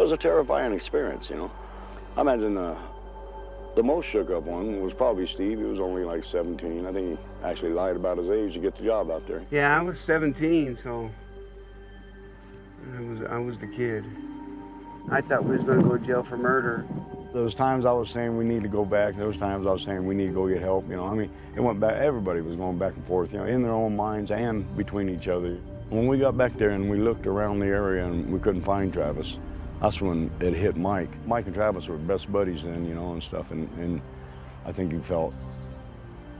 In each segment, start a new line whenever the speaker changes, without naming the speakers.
was a terrifying experience, you know. I imagine the most shook up one was probably Steve. He was only like 17. I think he actually lied about his age to get the job out there.
Yeah, I was 17, so I was the kid. I thought we was going to go to jail for murder.
Those times I was saying we need to go back. Those times I was saying we need to go get help. You know, I mean, it went back. Everybody was going back and forth, you know, in their own minds and between each other. When we got back there and we looked around the area and we couldn't find Travis, that's when it hit Mike. Mike and Travis were best buddies then, you know, and stuff. And I think he felt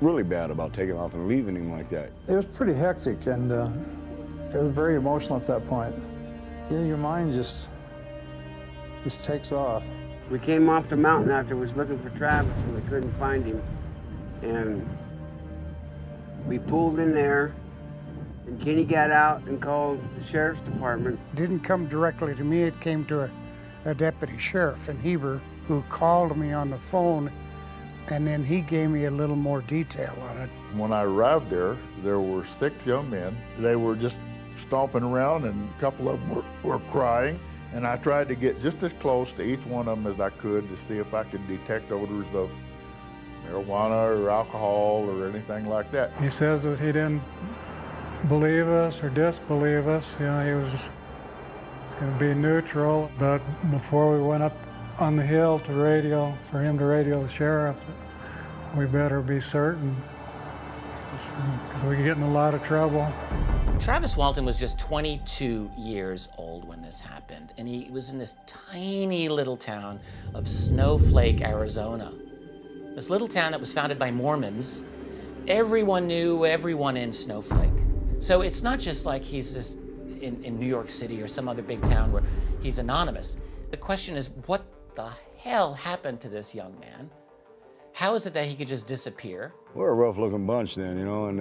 really bad about taking off and leaving him like that.
It was pretty hectic, and it was very emotional at that point. You know, your mind just takes off.
We came off the mountain afterwards looking for Travis, and we couldn't find him. And we pulled in there, and Kenny got out and called the sheriff's department.
It didn't come directly to me. It came to a deputy sheriff in Heber who called me on the phone, and then he gave me a little more detail on it.
When I arrived there were 6 young men. They were just stomping around, and a couple of them were crying. And I tried to get just as close to each one of them as I could to see if I could detect odors of marijuana or alcohol or anything like that.
He says that he didn't believe us or disbelieve us. You know, he was going to be neutral. But before we went up on the hill to radio, for him to radio the sheriff, that we better be certain, because we could get in a lot of trouble.
Travis Walton was just 22 years old when this happened, and he was in this tiny little town of Snowflake, Arizona. This little town that was founded by Mormons. Everyone knew everyone in Snowflake. So it's not just like he's this in New York City or some other big town where he's anonymous. The question is, what the hell happened to this young man? How is it that he could just disappear?
We're a rough-looking bunch then, you know, and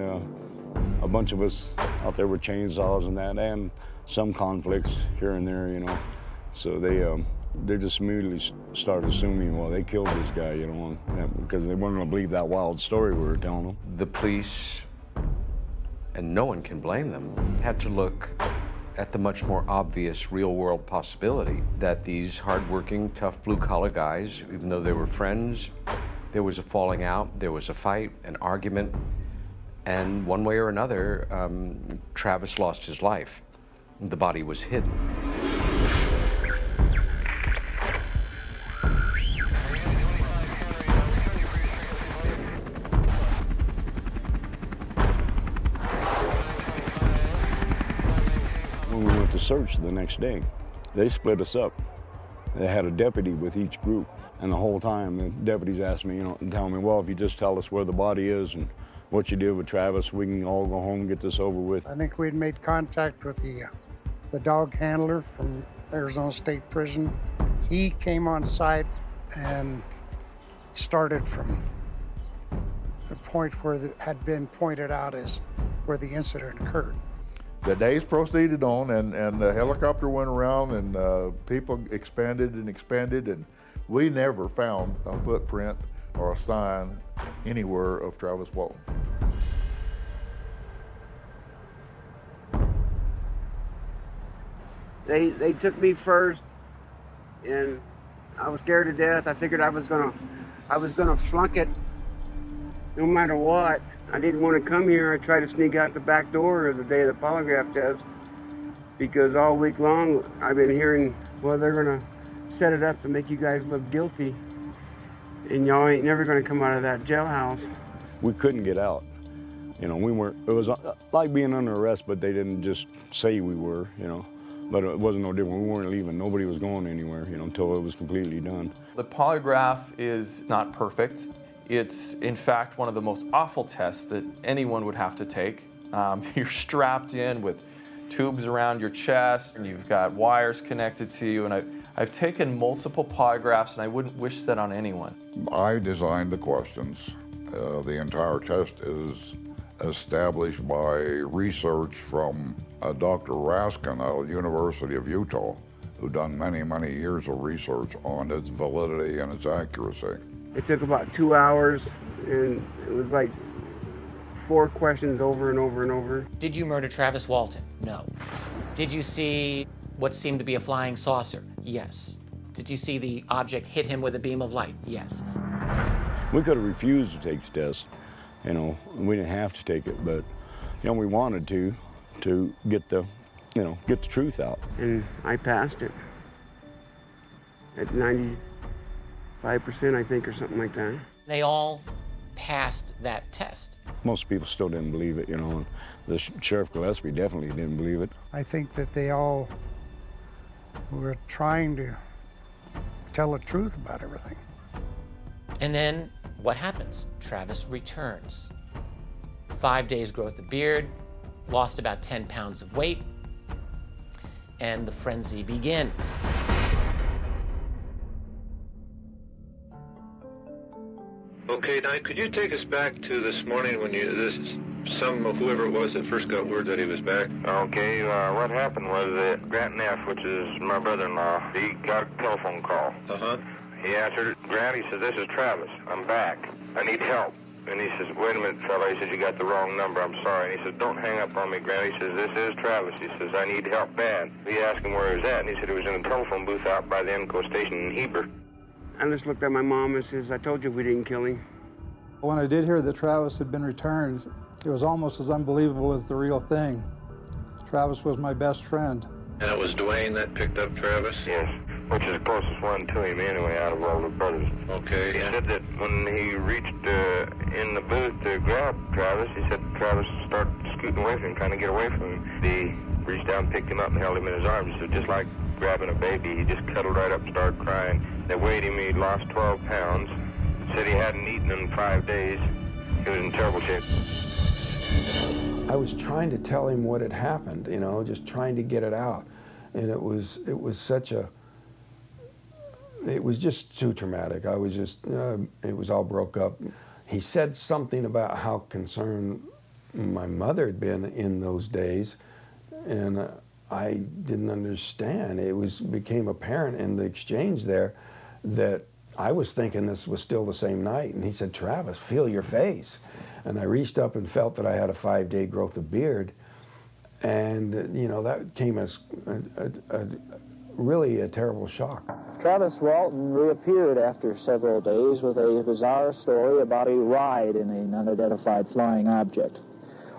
a bunch of us out there with chainsaws and that, and some conflicts here and there, you know. So they just immediately started assuming, well, they killed this guy, you know, because they weren't going to believe that wild story we were telling them.
The police, and no one can blame them, had to look at the much more obvious real-world possibility that these hard-working, tough blue-collar guys, even though they were friends, there was a falling out, there was a fight, an argument, and one way or another, Travis lost his life. The body was hidden.
When we went to search the next day, they split us up. They had a deputy with each group. And the whole time, the deputies asked me, you know, and telling me, well, if you just tell us where the body is and what you did with Travis, we can all go home and get this over with.
I think we'd made contact with the dog handler from Arizona State Prison. He came on site and started from the point where it had been pointed out as where the incident occurred.
The days proceeded on, and the helicopter went around, and people expanded, and we never found a footprint or a sign anywhere of Travis Walton.
They took me first, and I was scared to death. I figured I was gonna flunk it no matter what. I didn't want to come here. I tried to sneak out the back door the day of the polygraph test, because all week long I've been hearing, well, they're gonna set it up to make you guys look guilty, and y'all ain't never gonna come out of that jailhouse.
We couldn't get out. You know, we weren't, it was like being under arrest, but they didn't just say we were, you know. But it wasn't no different. We weren't leaving. Nobody was going anywhere, you know, until it was completely done.
The polygraph is not perfect. It's, in fact, one of the most awful tests that anyone would have to take. You're strapped in with tubes around your chest, and you've got wires connected to you, and I've taken multiple polygraphs, and I wouldn't wish that on anyone.
I designed the questions. The entire test is established by research from Dr. Raskin out of the University of Utah, who done many, many years of research on its validity and its accuracy.
It took about 2 hours, and it was like 4 questions over and over and over.
Did you murder Travis Walton? No. Did you see what seemed to be a flying saucer? Yes. Did you see the object hit him with a beam of light? Yes.
We could have refused to take the test, you know, we didn't have to take it, but, you know, we wanted to get the, you know, get the truth out.
And I passed it at 95%, I think, or something like that.
They all passed that test.
Most people still didn't believe it, you know, and the Sheriff Gillespie definitely didn't believe it.
I think that they all were trying to tell the truth about everything.
And then what happens? Travis returns. 5 days growth of beard, lost about 10 pounds of weight, and the frenzy begins.
Okay, now could you take us back to this morning when whoever it was that first got word that he was back?
Okay, what happened was that Grant Neff, which is my brother-in-law, he got a telephone call.
Uh-huh.
He answered, Grant, he says, this is Travis, I'm back, I need help. And he says, wait a minute, fella, he says, you got the wrong number, I'm sorry. And he says, don't hang up on me, Grant. He says, this is Travis. He says, I need help bad. He asked him where he was at, and he said he was in a telephone booth out by the Enco station in Heber.
I just looked at my mom and says, I told you we didn't kill him.
When I did hear that Travis had been returned, it was almost as unbelievable as the real thing. Travis was my best friend.
And it was Dwayne that picked up Travis?
Yes, which is the closest one to him anyway, out of all the brothers.
Okay.
He said that when he reached in the booth to grab Travis, he said Travis started scooting away from him, trying to get away from him. He reached down, picked him up, and held him in his arms. He said, just like grabbing a baby, he just cuddled right up and started crying. They weighed him, he'd lost 12 pounds. Said he hadn't eaten in 5 days. He was in terrible shape.
I was trying to tell him what had happened, you know, just trying to get it out. And it was just too traumatic. I was just, it was all broke up. He said something about how concerned my mother had been in those days, and I didn't understand. Became apparent in the exchange there that I was thinking this was still the same night, and he said, Travis, feel your face. And I reached up and felt that I had a 5-day growth of beard, and you know, that came as really a terrible shock.
Travis Walton reappeared after several days with a bizarre story about a ride in an unidentified flying object.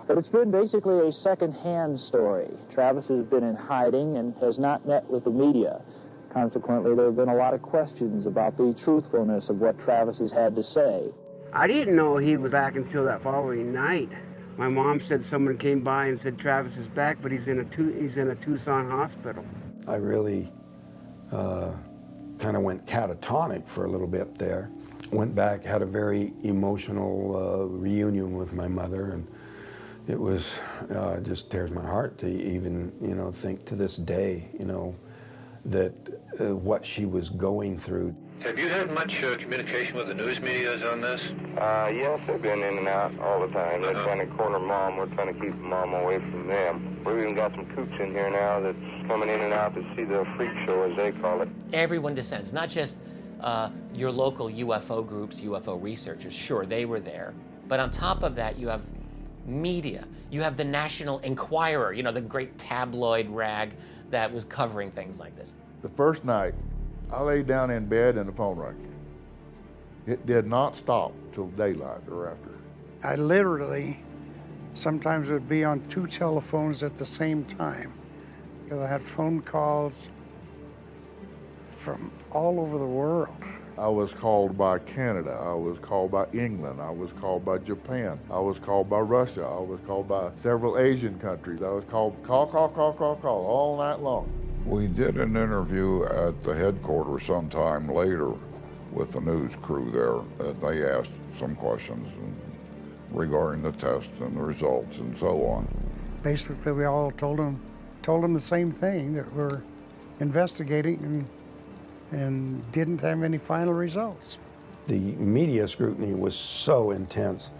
But it's been basically a second-hand story. Travis has been in hiding and has not met with the media. Consequently, there have been a lot of questions about the truthfulness of what Travis has had to say.
I didn't know he was back until that following night. My mom said someone came by and said Travis is back, but he's in a Tucson hospital.
I really kind of went catatonic for a little bit there. Went back, had a very emotional reunion with my mother, and it was just tears my heart to even, you know, think to this day, you know, that what she was going through.
Have you had much communication with the news media on this?
Yes, they've been in and out all the time. They're trying to corner Mom. We're trying to keep Mom away from them. We've even got some kooks in here now that's coming in and out to see the freak show, as they call it.
Everyone descends, not just your local UFO groups, UFO researchers. Sure, they were there. But on top of that, you have media. You have the National Enquirer, you know, the great tabloid rag that was covering things like this.
The first night, I laid down in bed and the phone rang. It did not stop till daylight or after.
I literally sometimes would be on 2 telephones at the same time because I had phone calls from all over the world.
I was called by Canada, I was called by England, I was called by Japan, I was called by Russia, I was called by several Asian countries. I was called call all night long.
We did an interview at the headquarters sometime later with the news crew there. They asked some questions regarding the test and the results and so on.
Basically, we all told them the same thing, that we're investigating and didn't have any final results.
The media scrutiny was so intense.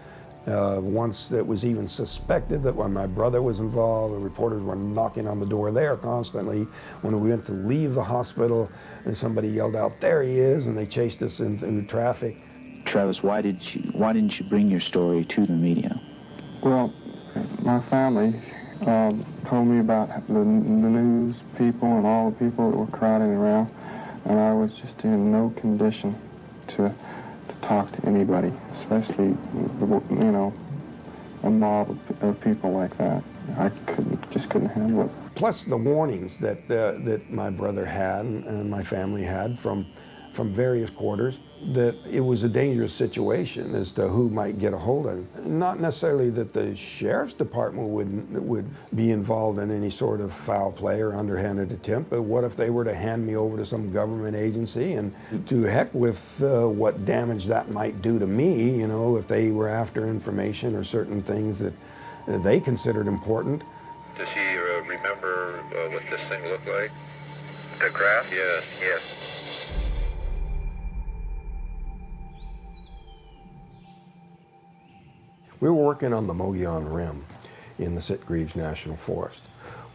Once it was even suspected that when my brother was involved, the reporters were knocking on the door there constantly. When we went to leave the hospital, and somebody yelled out, "There he is," and they chased us in through traffic.
Travis, why didn't you bring your story to the media?
Well, my family told me about the news people and all the people that were crowding around, and I was just in no condition to talk to anybody, especially, you know, a mob of people like that. I just couldn't handle it.
Plus the warnings that my brother had and my family had from various quarters, that it was a dangerous situation as to who might get a hold of him. Not necessarily that the sheriff's department would be involved in any sort of foul play or underhanded attempt, but what if they were to hand me over to some government agency, and to heck with what damage that might do to me, you know, if they were after information or certain things that they considered important.
Does he remember what this thing looked like? The craft? Yes, yes.
We were working on the Mogollon Rim in the Sitgreaves National Forest,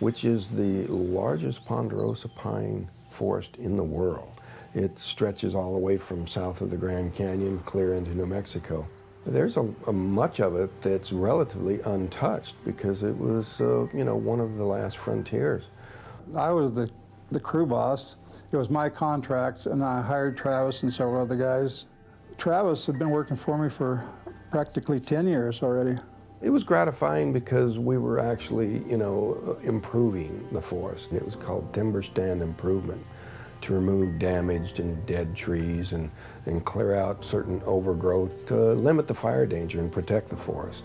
which is the largest ponderosa pine forest in the world. It stretches all the way from south of the Grand Canyon clear into New Mexico. There's a much of it that's relatively untouched because it was, you know, one of the last frontiers.
I was the crew boss. It was my contract, and I hired Travis and several other guys. Travis had been working for me for practically 10 years already.
It was gratifying because we were actually, you know, improving the forest. It was called timber stand improvement, to remove damaged and dead trees and clear out certain overgrowth to limit the fire danger and protect the forest.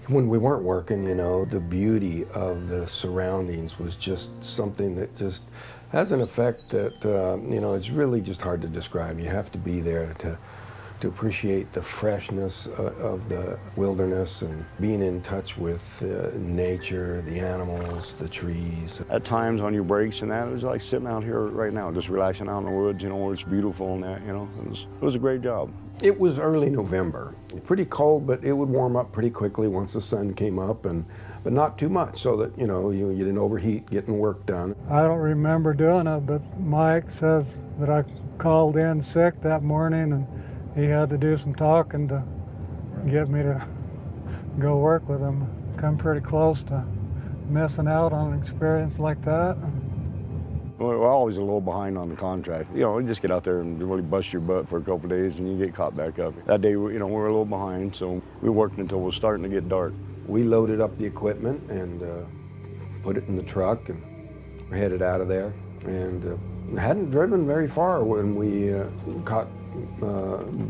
When we weren't working, you know, the beauty of the surroundings was just something that just has an effect that, you know, it's really just hard to describe. You have to be there to appreciate the freshness of the wilderness and being in touch with nature, the animals, the trees.
At times on your breaks and that, it was like sitting out here right now, just relaxing out in the woods, you know, where it's beautiful and that, you know. It was a great job.
It was early November. Pretty cold, but it would warm up pretty quickly once the sun came up, but not too much so that, you know, you didn't overheat getting work done.
I don't remember doing it, but Mike says that I called in sick that morning and he had to do some talking to get me to go work with him. Come pretty close to missing out on an experience like that.
We're always a little behind on the contract. You know, you just get out there and really bust your butt for a couple of days and you get caught back up. That day, you know, we were a little behind, so we worked until it was starting to get dark.
We loaded up the equipment and put it in the truck and we're headed out of there. And hadn't driven very far when we caught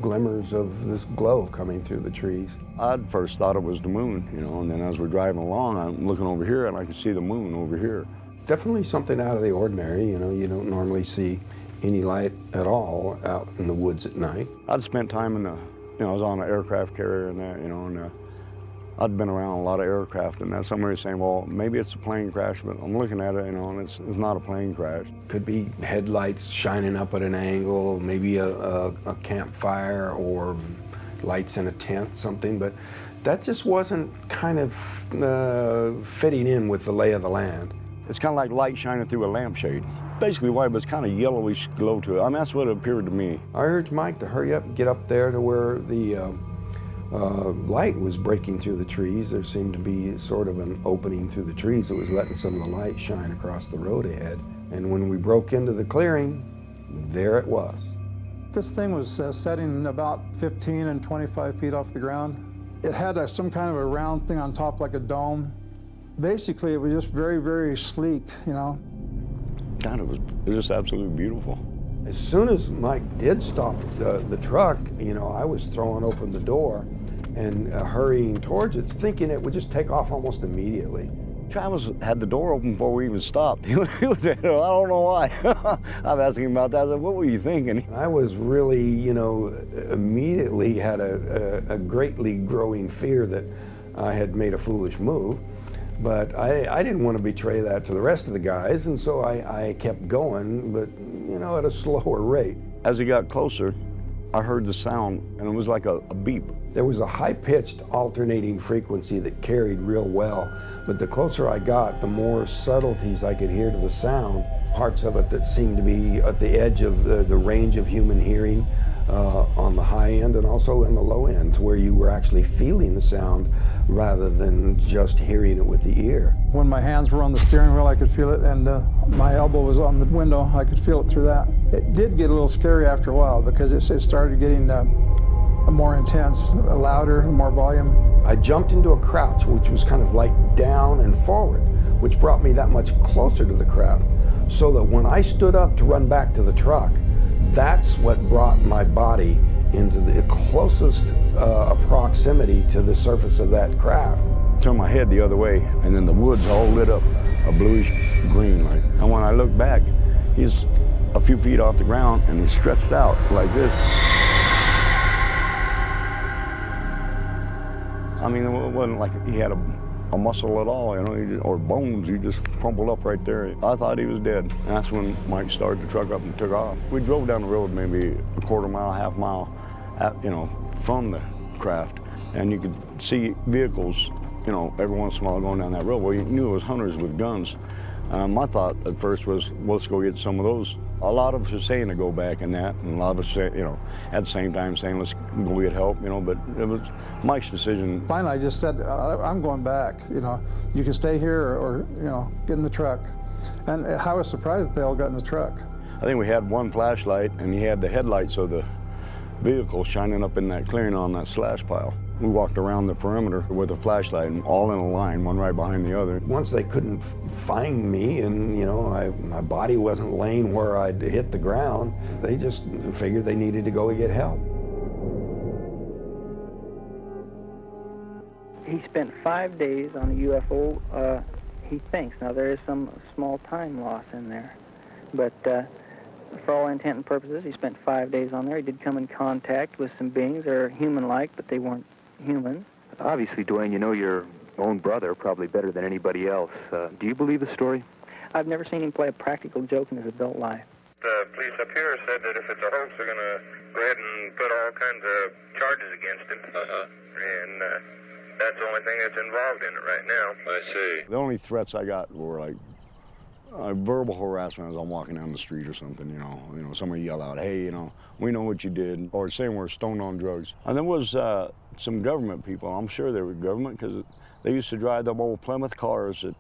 glimmers of this glow coming through the trees.
I'd first thought it was the moon, you know, and then as we're driving along, I'm looking over here and I could see the moon over here.
Definitely something out of the ordinary, you know, you don't normally see any light at all out in the woods at night.
I'd spent time in the, you know, I was on an aircraft carrier and that, you know, and I'd been around a lot of aircraft and that. Somebody's saying, well, maybe it's a plane crash, but I'm looking at it, you know, and it's not a plane crash.
Could be headlights shining up at an angle, maybe a campfire or lights in a tent, something, but that just wasn't kind of fitting in with the lay of the land.
It's kind of like light shining through a lampshade. Basically white, but it's kind of yellowish glow to it. I mean, that's what it appeared to me.
I urged Mike to hurry up and get up there to where the light was breaking through the trees. There seemed to be sort of an opening through the trees that was letting some of the light shine across the road ahead. And when we broke into the clearing, there it was.
This thing was setting about 15 and 25 feet off the ground. It had some kind of a round thing on top like a dome. Basically, it was just very, very sleek, you know.
God, it was just absolutely beautiful.
As soon as Mike did stop the truck, you know, I was throwing open the door and hurrying towards it, thinking it would just take off almost immediately.
Travis had the door open before we even stopped. He was, I don't know why. I'm asking him about that. I said, what were you thinking?
I was really, you know, immediately had a greatly growing fear that I had made a foolish move. But I didn't want to betray that to the rest of the guys, and so I kept going, but, you know, at a slower rate.
As he got closer, I heard the sound, and it was like a beep.
There was a high-pitched alternating frequency that carried real well, but the closer I got, the more subtleties I could hear to the sound, parts of it that seemed to be at the edge of the range of human hearing, on the high end and also in the low end, where you were actually feeling the sound rather than just hearing it with the ear.
When my hands were on the steering wheel, I could feel it, and my elbow was on the window. I could feel it through that. It did get a little scary after a while because it started getting more intense, louder, more volume.
I jumped into a crouch, which was kind of like down and forward, which brought me that much closer to the craft, so that when I stood up to run back to the truck, that's what brought my body into the closest proximity to the surface of that craft.
Turned my head the other way, and then the woods all lit up a bluish green light. And when I looked back, he's a few feet off the ground, and he stretched out like this. I mean, it wasn't like he had a muscle at all, you know, or bones. He just crumpled up right there. I thought he was dead. And that's when Mike started the truck up and took off. We drove down the road maybe a quarter mile, half mile, from the craft, and you could see vehicles, you know, every once in a while going down that road. Well, you knew it was hunters with guns. My thought at first was, well, let's go get some of those. A lot of us are saying to go back and that, and a lot of us say, you know, at the same time saying, let's go get help, you know, but it was Mike's decision.
Finally, I just said, I'm going back, you know, you can stay here or, you know, get in the truck. And I was surprised that they all got in the truck.
I think we had one flashlight, and he had the headlights of the vehicle shining up in that clearing on that slash pile. We walked around the perimeter with a flashlight, and all in a line, one right behind the other.
Once they couldn't find me, and you know, my body wasn't laying where I'd hit the ground, they just figured they needed to go and get help.
He spent 5 days on a UFO, he thinks. Now, there is some small time loss in there, but for all intent and purposes, he spent 5 days on there. He did come in contact with some beings that are human-like, but they weren't human.
Obviously, Dwayne, you know your own brother probably better than anybody else. Do you believe the story?
I've never seen him play a practical joke in his adult life.
The police up here said that if it's a hoax, they're going to go ahead and put all kinds of charges against him. And that's the only thing that's involved in it right now.
I see.
The only threats I got were like verbal harassment as I'm walking down the street or something, you know, somebody yell out, hey, you know, we know what you did, or saying we're stoned on drugs. And there was some government people, I'm sure they were government, because they used to drive them old Plymouth cars that,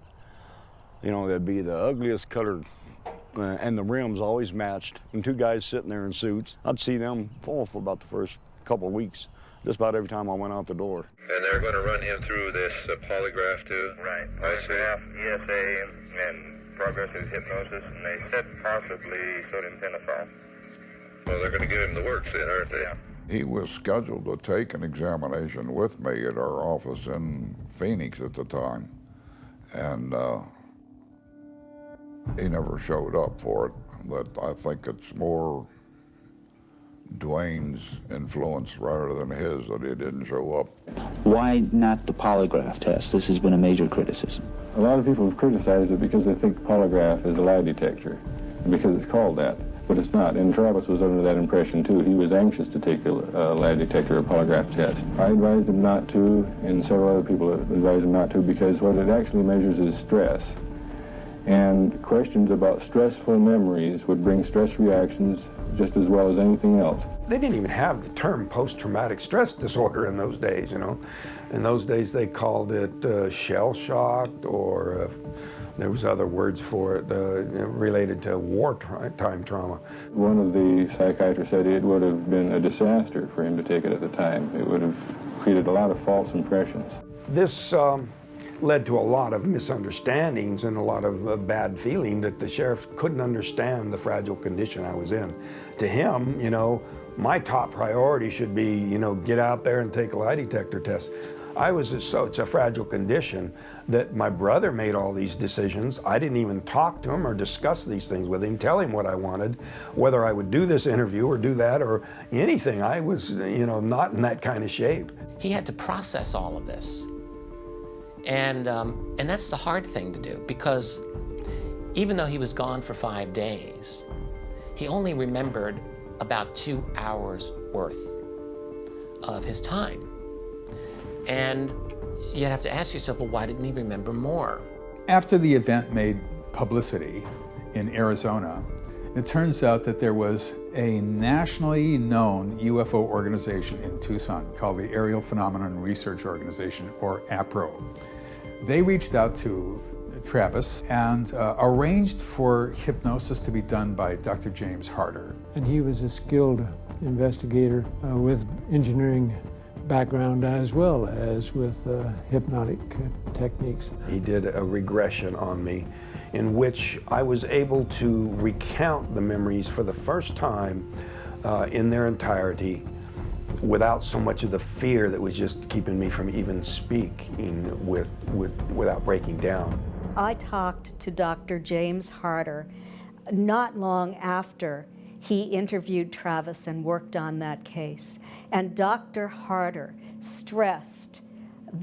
you know, they'd be the ugliest colored, and the rims always matched, and two guys sitting there in suits. I'd see them for about the first couple of weeks, just about every time I went out the door.
And they're going to run him through this polygraph too?
Right.
I
Polygraph, ESA, and progressive hypnosis, and they said possibly sodium pentothal.
Well, they're going to give him the works then, aren't they? Yeah.
He was scheduled to take an examination with me at our office in Phoenix at the time, and he never showed up for it. But I think it's more Dwayne's influence rather than his that he didn't show up.
Why not the polygraph test? This has been a major criticism.
A lot of people have criticized it because they think polygraph is a lie detector, because it's called that, but it's not. And Travis was under that impression too. He was anxious to take a lie detector or polygraph test. I advised him not to, and several other people advised him not to, because what it actually measures is stress. And questions about stressful memories would bring stress reactions just as well as anything else.
They didn't even have the term post-traumatic stress disorder in those days, you know. In those days they called it shell-shocked, or there was other words for it related to wartime trauma.
One of the psychiatrists said it would have been a disaster for him to take it at the time. It would have created a lot of false impressions.
This led to a lot of misunderstandings and a lot of bad feeling that the sheriff couldn't understand the fragile condition I was in. To him, you know, my top priority should be, you know, get out there and take a lie detector test. It's a fragile condition that my brother made all these decisions. I didn't even talk to him or discuss these things with him, tell him what I wanted, whether I would do this interview or do that or anything. I was, you know, not in that kind of shape.
He had to process all of this. And that's the hard thing to do, because even though he was gone for 5 days, he only remembered about 2 hours worth of his time. And you'd have to ask yourself, well, why didn't he remember more?
After the event made publicity in Arizona, It turns out that there was a nationally known UFO organization in Tucson called the Aerial Phenomenon Research Organization, or APRO. They reached out to Travis and arranged for hypnosis to be done by Dr. James Harder.
And he was a skilled investigator with engineering background as well as with hypnotic techniques.
He did a regression on me in which I was able to recount the memories for the first time in their entirety without so much of the fear that was just keeping me from even speaking without breaking down.
I talked to Dr. James Harder not long after he interviewed Travis and worked on that case. And Dr. Harder stressed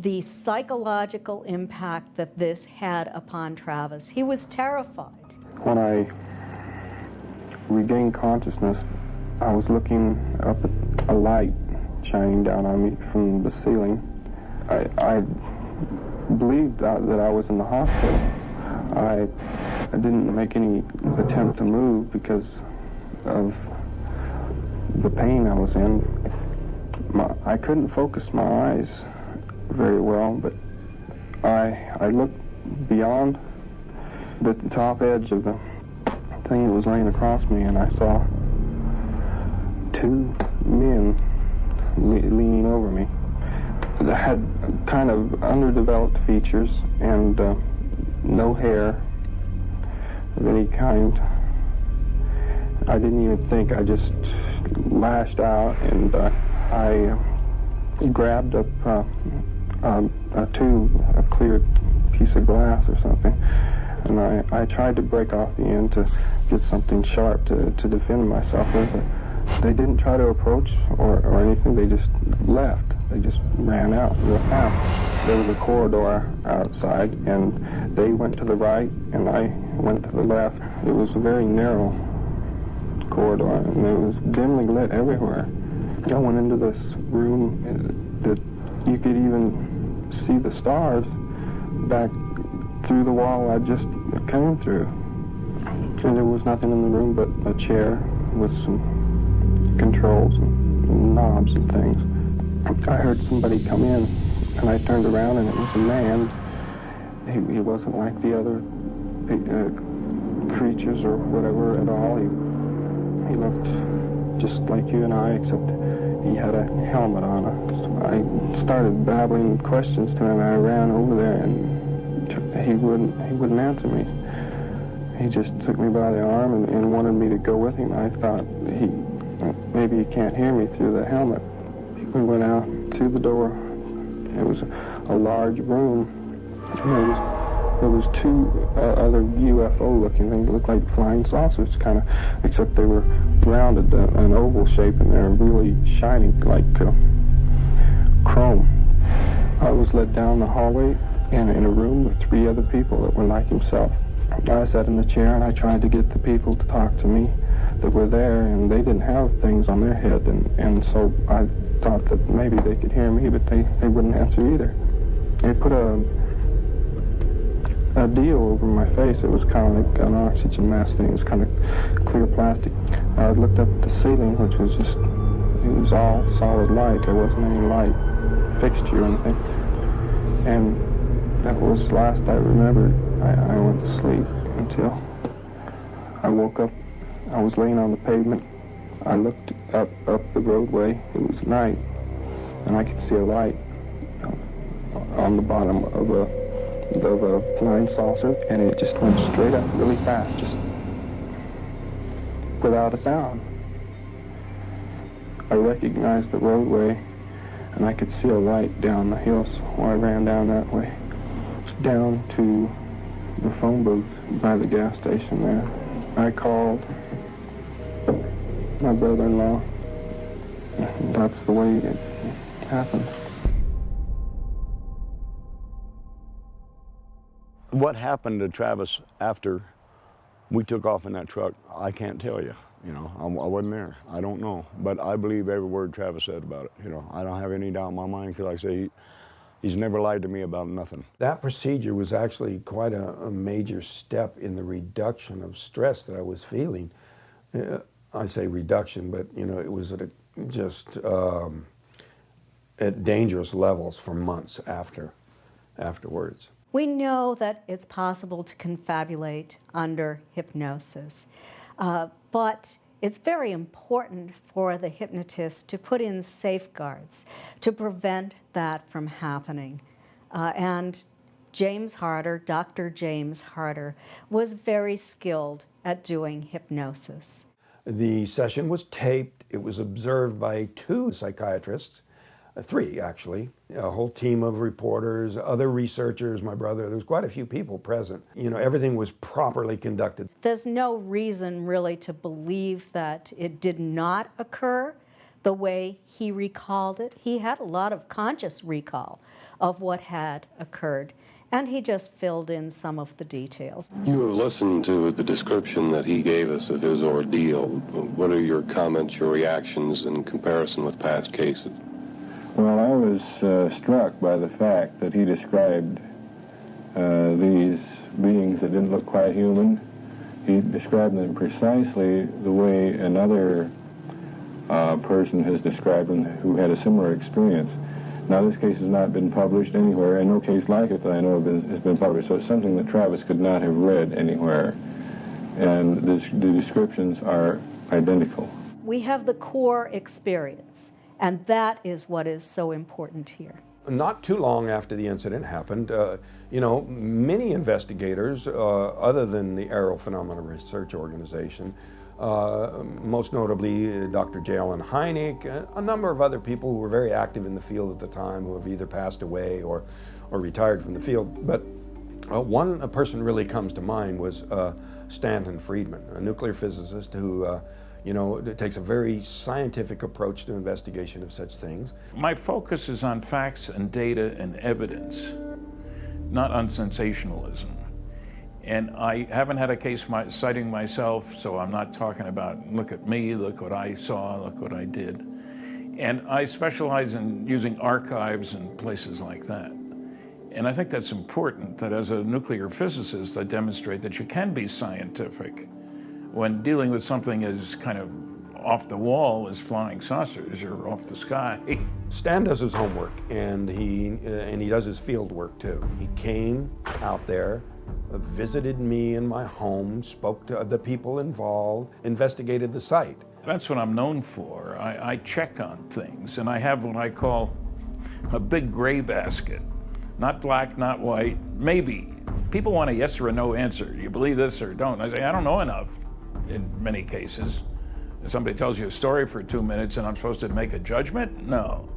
the psychological impact that this had upon Travis. He was terrified.
When I regained consciousness, I was looking up at a light shining down on me from the ceiling. I believed that I was in the hospital. I didn't make any attempt to move because of the pain I was in. I couldn't focus my eyes very well, but I looked beyond the top edge of the thing that was laying across me, and I saw two men leaning over me that had kind of underdeveloped features and no hair of any kind. I didn't even think. I just lashed out, and I grabbed up a tube, a clear piece of glass or something, and I tried to break off the end to get something sharp to defend myself with. But they didn't try to approach or anything. They just left. They just ran out real fast. There was a corridor outside, and they went to the right, and I went to the left. It was a very narrow corridor, and it was dimly lit everywhere. I went into this room that you could even see the stars back through the wall I just came through. And there was nothing in the room but a chair with some controls and knobs and things. I heard somebody come in, and I turned around, and it was a man. He wasn't like the other creatures or whatever at all. He looked just like you and I, except he had a helmet on. I started babbling questions to him. I ran over there, and he wouldn't answer me. He just took me by the arm and wanted me to go with him. I thought maybe he can't hear me through the helmet. We went out through the door. It was a large room. There was two other UFO-looking things that looked like flying saucers, kind of, except they were rounded, an oval shape, and they're really shining like chrome. I was led down the hallway and in a room with three other people that were like himself. I sat in the chair, and I tried to get the people to talk to me that were there, and they didn't have things on their head, and so I thought that maybe they could hear me, but they wouldn't answer either. They put a deal over my face. It was kind of like an oxygen mask thing. It was kind of clear plastic. I looked up at the ceiling, which was just, it was all solid light. There wasn't any light fixture or anything. And that was last I remembered. I went to sleep until I woke up. I was laying on the pavement. I looked up the roadway. It was night, and I could see a light on the bottom of a flying saucer, and it just went straight up really fast, just without a sound. I recognized the roadway, and I could see a light down the hill, so I ran down that way, down to the phone booth by the gas station there. I called my brother-in-law. That's the way it happened.
What happened to Travis after we took off in that truck, I can't tell you. You know, I wasn't there. I don't know. But I believe every word Travis said about it. You know, I don't have any doubt in my mind, because like I say, he's never lied to me about nothing.
That procedure was actually quite a major step in the reduction of stress that I was feeling. I say reduction, but you know, it was at at dangerous levels for months afterwards.
We know that it's possible to confabulate under hypnosis, but it's very important for the hypnotist to put in safeguards to prevent that from happening. And James Harder, Dr. James Harder, was very skilled at doing hypnosis.
The session was taped. It was observed by 2 psychiatrists, 3 actually, a whole team of reporters, other researchers, my brother. There was quite a few people present. You know, everything was properly conducted.
There's no reason really to believe that it did not occur the way he recalled it. He had a lot of conscious recall of what had occurred, and he just filled in some of the details.
You have listened to the description that he gave us of his ordeal. What are your comments, your reactions in comparison with past cases?
Well, I was struck by the fact that he described these beings that didn't look quite human. He described them precisely the way another person has described them who had a similar experience. Now, this case has not been published anywhere, and no case like it that I know of has been published, so it's something that Travis could not have read anywhere. And the descriptions are identical.
We have the core experience, and that is what is so important here.
Not too long after the incident happened, you know, many investigators, other than the Aerial Phenomena Research Organization, most notably Dr. J. Allen Hynek, a number of other people who were very active in the field at the time who have either passed away or retired from the field. But one person really comes to mind was Stanton Friedman, a nuclear physicist who you know, takes a very scientific approach to investigation of such things.
My focus is on facts and data and evidence, not on sensationalism. And I haven't had a case citing myself, so I'm not talking about, look at me, look what I saw, look what I did. And I specialize in using archives and places like that. And I think that's important, that as a nuclear physicist, I demonstrate that you can be scientific when dealing with something as kind of off the wall as flying saucers or off the sky.
Stan does his homework, and he does his field work too. He came out there, visited me in my home, spoke to the people involved, investigated the site.
That's what I'm known for. I check on things, and I have what I call a big gray basket. Not black, not white, maybe. People want a yes or a no answer. Do you believe this or don't? I say, I don't know enough in many cases. If somebody tells you a story for 2 minutes and I'm supposed to make a judgment? No,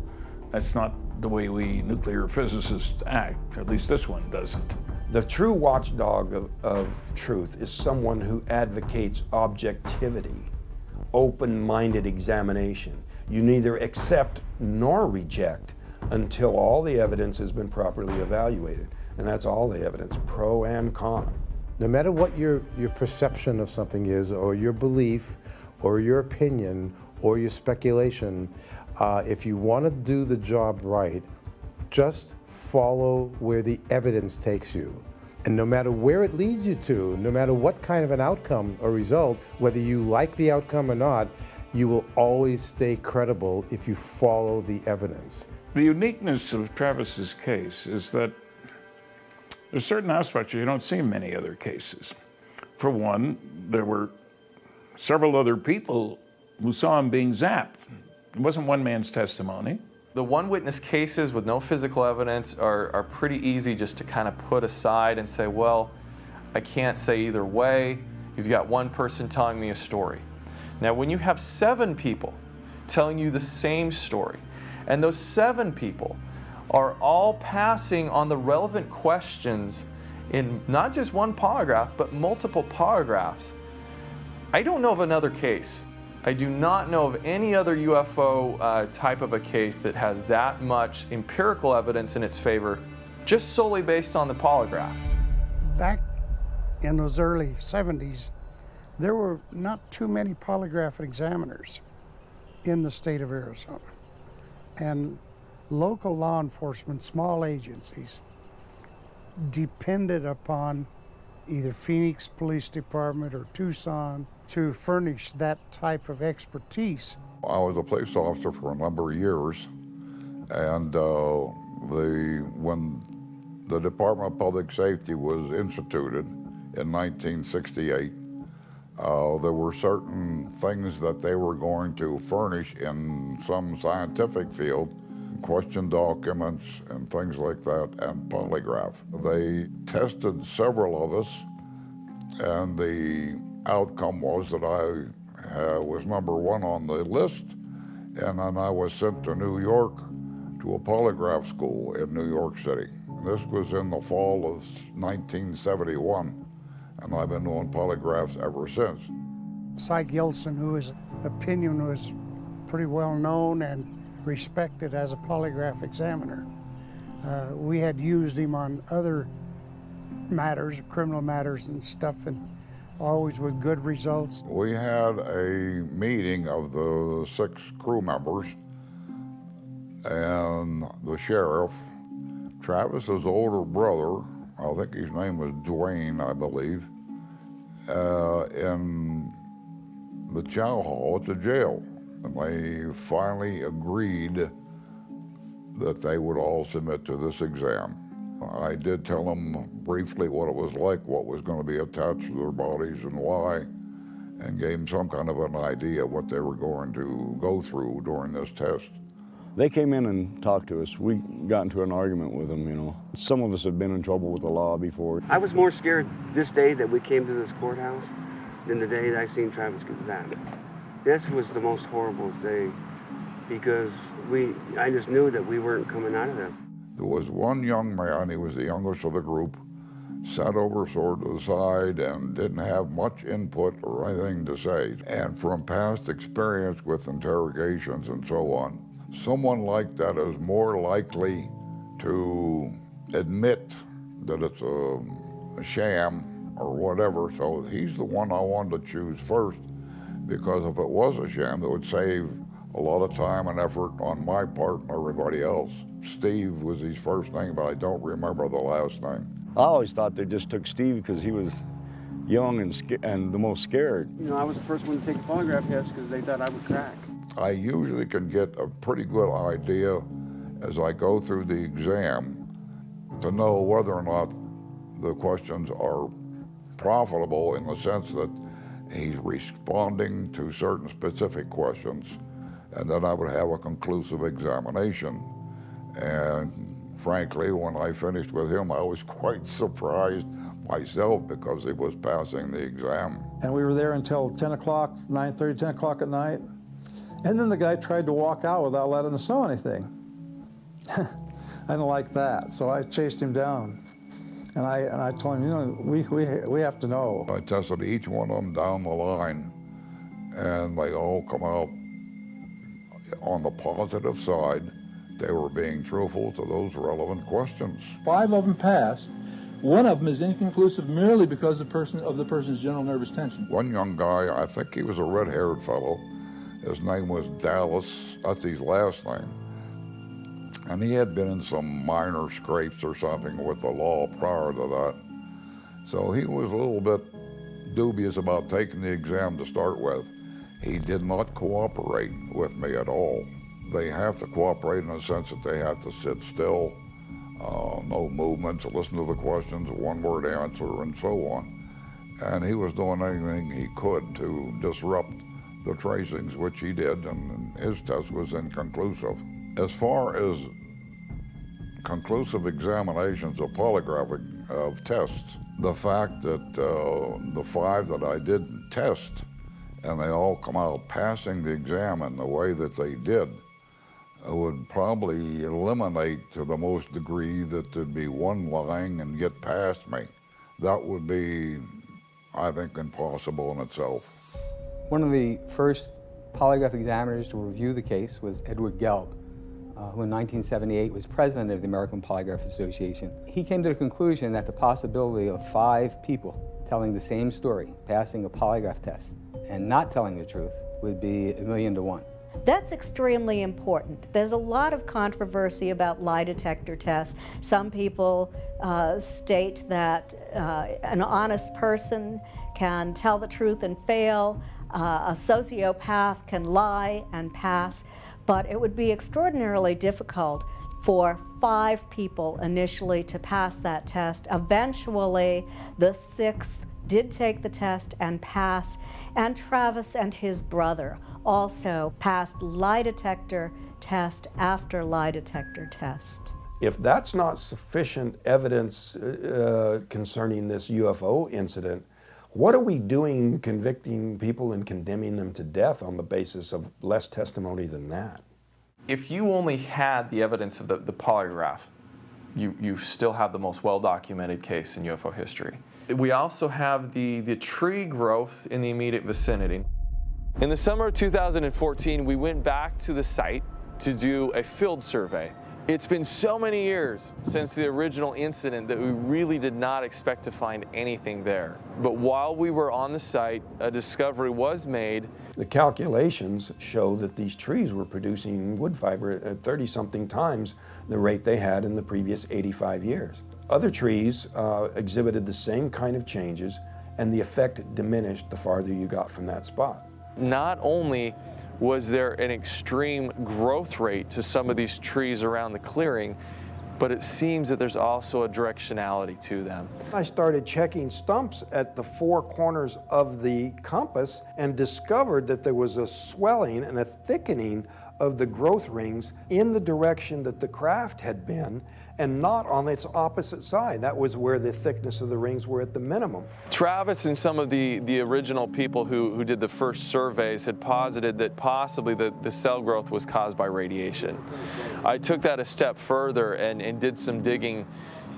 that's not the way we nuclear physicists act. At least this one doesn't.
The true watchdog of truth is someone who advocates objectivity, open-minded examination. You neither accept nor reject until all the evidence has been properly evaluated. And that's all the evidence, pro and con.
No matter what your perception of something is, or your belief, or your opinion, or your speculation, if you want to do the job right, just follow where the evidence takes you. And no matter where it leads you to, no matter what kind of an outcome or result, whether you like the outcome or not, you will always stay credible if you follow the evidence.
The uniqueness of Travis's case is that there's certain aspects you don't see in many other cases. For one, there were several other people who saw him being zapped. It wasn't one man's testimony.
The one witness cases with no physical evidence are pretty easy just to kind of put aside and say, well, I can't say either way. You've got one person telling me a story. Now, when you have 7 people telling you the same story, and those 7 people are all passing on the relevant questions in not just one polygraph, but multiple polygraphs, I don't know of another case. I do not know of any other UFO type of a case that has that much empirical evidence in its favor, just solely based on the polygraph.
Back in those early 70s, there were not too many polygraph examiners in the state of Arizona. And local law enforcement, small agencies, depended upon either Phoenix Police Department or Tucson to furnish that type of expertise.
I was a police officer for a number of years, and when the Department of Public Safety was instituted in 1968, there were certain things that they were going to furnish in some scientific field, question documents and things like that, and polygraph. They tested several of us, and the outcome was that I was number one on the list, and then I was sent to New York to a polygraph school in New York City. This was in the fall of 1971, and I've been doing polygraphs ever since.
Cy Gilson, whose opinion was pretty well known and respected as a polygraph examiner. We had used him on other matters, criminal matters and stuff, and always with good results.
We had a meeting of the 6 crew members and the sheriff. Travis's older brother, I think his name was Dwayne, I believe, in the chow hall at the jail. And they finally agreed that they would all submit to this exam. I did tell them briefly what it was like, what was going to be attached to their bodies and why, and gave them some kind of an idea what they were going to go through during this test.
They came in and talked to us. We got into an argument with them, you know. Some of us have been in trouble with the law before.
I was more scared this day that we came to this courthouse than the day that I seen Travis get zapped. This was the most horrible day because I just knew that we weren't coming out of this.
There was one young man, he was the youngest of the group, sat over sort of to the side and didn't have much input or anything to say. And from past experience with interrogations and so on, someone like that is more likely to admit that it's a sham or whatever. So he's the one I wanted to choose first, because if it was a sham, it would save a lot of time and effort on my part and everybody else. Steve was his first name, but I don't remember the last name.
I always thought they just took Steve because he was young and the most scared.
You know, I was the first one to take a polygraph test because they thought I would crack.
I usually can get a pretty good idea as I go through the exam to know whether or not the questions are profitable in the sense that he's responding to certain specific questions, and then I would have a conclusive examination. And frankly, when I finished with him, I was quite surprised myself because he was passing the exam.
And we were there until 10 o'clock, 9:30, 10 o'clock at night. And then the guy tried to walk out without letting us know anything. I didn't like that, so I chased him down. And I told him, you know, we have to know.
I tested each one of them down the line, and they all come out on the positive side. They were being truthful to those relevant questions.
5 of them passed. One of them is inconclusive merely because of the person's general nervous tension.
One young guy, I think he was a red-haired fellow. His name was Dallas. That's his last name. And he had been in some minor scrapes or something with the law prior to that. So he was a little bit dubious about taking the exam to start with. He did not cooperate with me at all. They have to cooperate in the sense that they have to sit still, no movements, listen to the questions, a one-word answer, and so on. And he was doing anything he could to disrupt the tracings, which he did, and his test was inconclusive. As far as conclusive examinations of polygraphic of tests, the fact that the 5 that I did test, and they all come out passing the exam in the way that they did, would probably eliminate to the most degree that there'd be one lying and get past me. That would be, I think, impossible in itself.
One of the first polygraph examiners to review the case was Edward Gelb, who in 1978 was president of the American Polygraph Association. He came to the conclusion that the possibility of 5 people telling the same story, passing a polygraph test, and not telling the truth would be 1,000,000 to 1.
That's extremely important. There's a lot of controversy about lie detector tests. Some people state that an honest person can tell the truth and fail. A sociopath can lie and pass. But it would be extraordinarily difficult for 5 people initially to pass that test. Eventually, the 6th did take the test and pass, and Travis and his brother also passed lie detector test after lie detector test.
If that's not sufficient evidence concerning this UFO incident, what are we doing convicting people and condemning them to death on the basis of less testimony than that?
If you only had the evidence of the polygraph, you still have the most well-documented case in UFO history. We also have the tree growth in the immediate vicinity. In the summer of 2014, we went back to the site to do a field survey. It's been so many years since the original incident that we really did not expect to find anything there. But while we were on the site, a discovery was made.
The calculations show that these trees were producing wood fiber at 30-something times the rate they had in the previous 85 years. Other trees exhibited the same kind of changes, and the effect diminished the farther you got from that spot.
Not only was there an extreme growth rate to some of these trees around the clearing, but it seems that there's also a directionality to them.
I started checking stumps at the 4 corners of the compass and discovered that there was a swelling and a thickening of the growth rings in the direction that the craft had been, and not on its opposite side. That was where the thickness of the rings were at the minimum.
Travis and some of the original people who did the first surveys had posited that possibly the cell growth was caused by radiation. I took that a step further and did some digging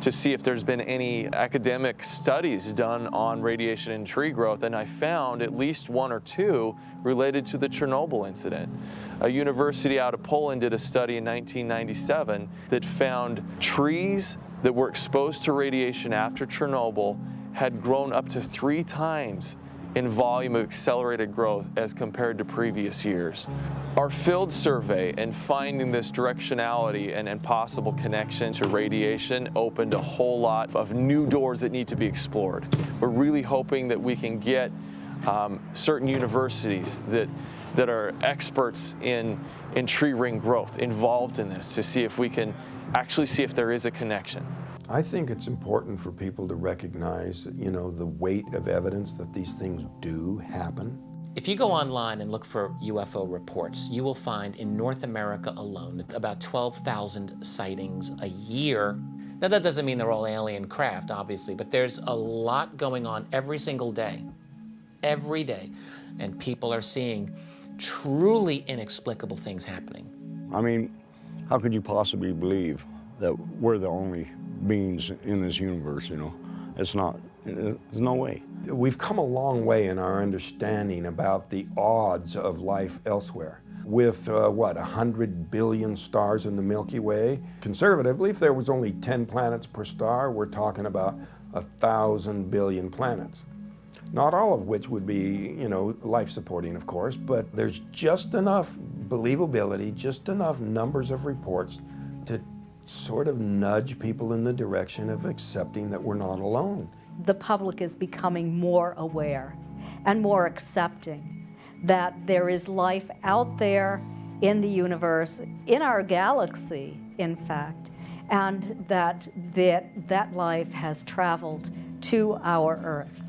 to see if there's been any academic studies done on radiation and tree growth, and I found at least 1 or 2 related to the Chernobyl incident. A university out of Poland did a study in 1997 that found trees that were exposed to radiation after Chernobyl had grown up to 3 times in volume of accelerated growth as compared to previous years. Our field survey and finding this directionality and possible connection to radiation opened a whole lot of new doors that need to be explored. We're really hoping that we can get certain universities that are experts in tree ring growth involved in this to see if we can actually see if there is a connection.
I think it's important for people to recognize, the weight of evidence that these things do happen.
If you go online and look for UFO reports, you will find in North America alone about 12,000 sightings a year. Now that doesn't mean they're all alien craft, obviously, but there's a lot going on every single day, and people are seeing truly inexplicable things happening.
I mean, how could you possibly believe that we're the only beings in this universe, It's not, there's no way.
We've come a long way in our understanding about the odds of life elsewhere. With, 100 billion stars in the Milky Way? Conservatively, if there was only 10 planets per star, we're talking about 1,000 billion planets. Not all of which would be, life-supporting, of course, but there's just enough believability, just enough numbers of reports to sort of nudge people in the direction of accepting that we're not alone.
The public is becoming more aware and more accepting that there is life out there in the universe, in our galaxy, in fact, and that life has traveled to our Earth.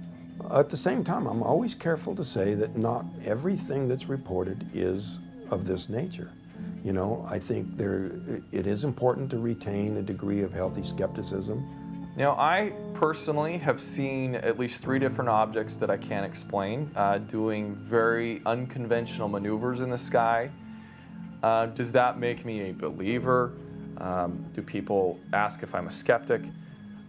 At the same time, I'm always careful to say that not everything that's reported is of this nature. I think it is important to retain a degree of healthy skepticism.
I personally have seen at least 3 different objects that I can't explain, doing very unconventional maneuvers in the sky. Does that make me a believer? Do people ask if I'm a skeptic?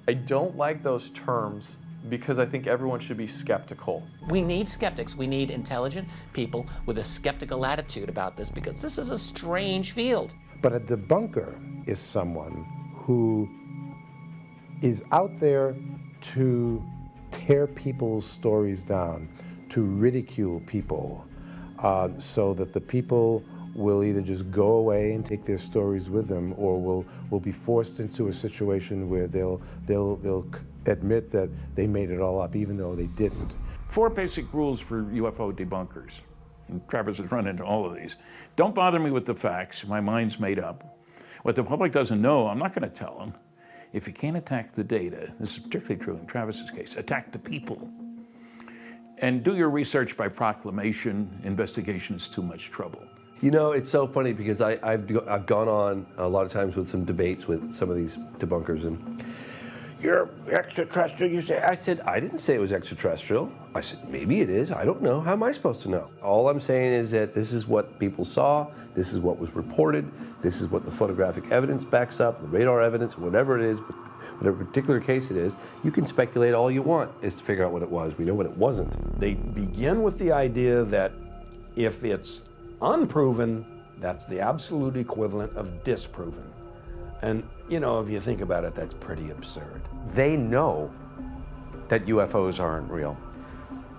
I don't like those terms because I think everyone should be skeptical.
We need skeptics. We need intelligent people with a skeptical attitude about this because this is a strange field.
But a debunker is someone who is out there to tear people's stories down, to ridicule people, so that the people will either just go away and take their stories with them, or will be forced into a situation where they'll admit that they made it all up, even though they didn't.
4 basic rules for UFO debunkers. And Travis has run into all of these. Don't bother me with the facts. My mind's made up. What the public doesn't know, I'm not going to tell them. If you can't attack the data, this is particularly true in Travis's case, attack the people. And do your research by proclamation. Investigation is too much trouble.
You know, it's so funny because I've gone on a lot of times with some debates with some of these debunkers, and you're extraterrestrial, you say. I said, I didn't say it was extraterrestrial. I said, maybe it is, I don't know. How am I supposed to know? All I'm saying is that this is what people saw, this is what was reported, this is what the photographic evidence backs up, the radar evidence, whatever it is, whatever particular case it is. You can speculate all you want is to figure out what it was. We know what it wasn't.
They begin with the idea that if it's unproven, that's the absolute equivalent of disproven. And, you know, if you think about it, that's pretty absurd.
They know that UFOs aren't real.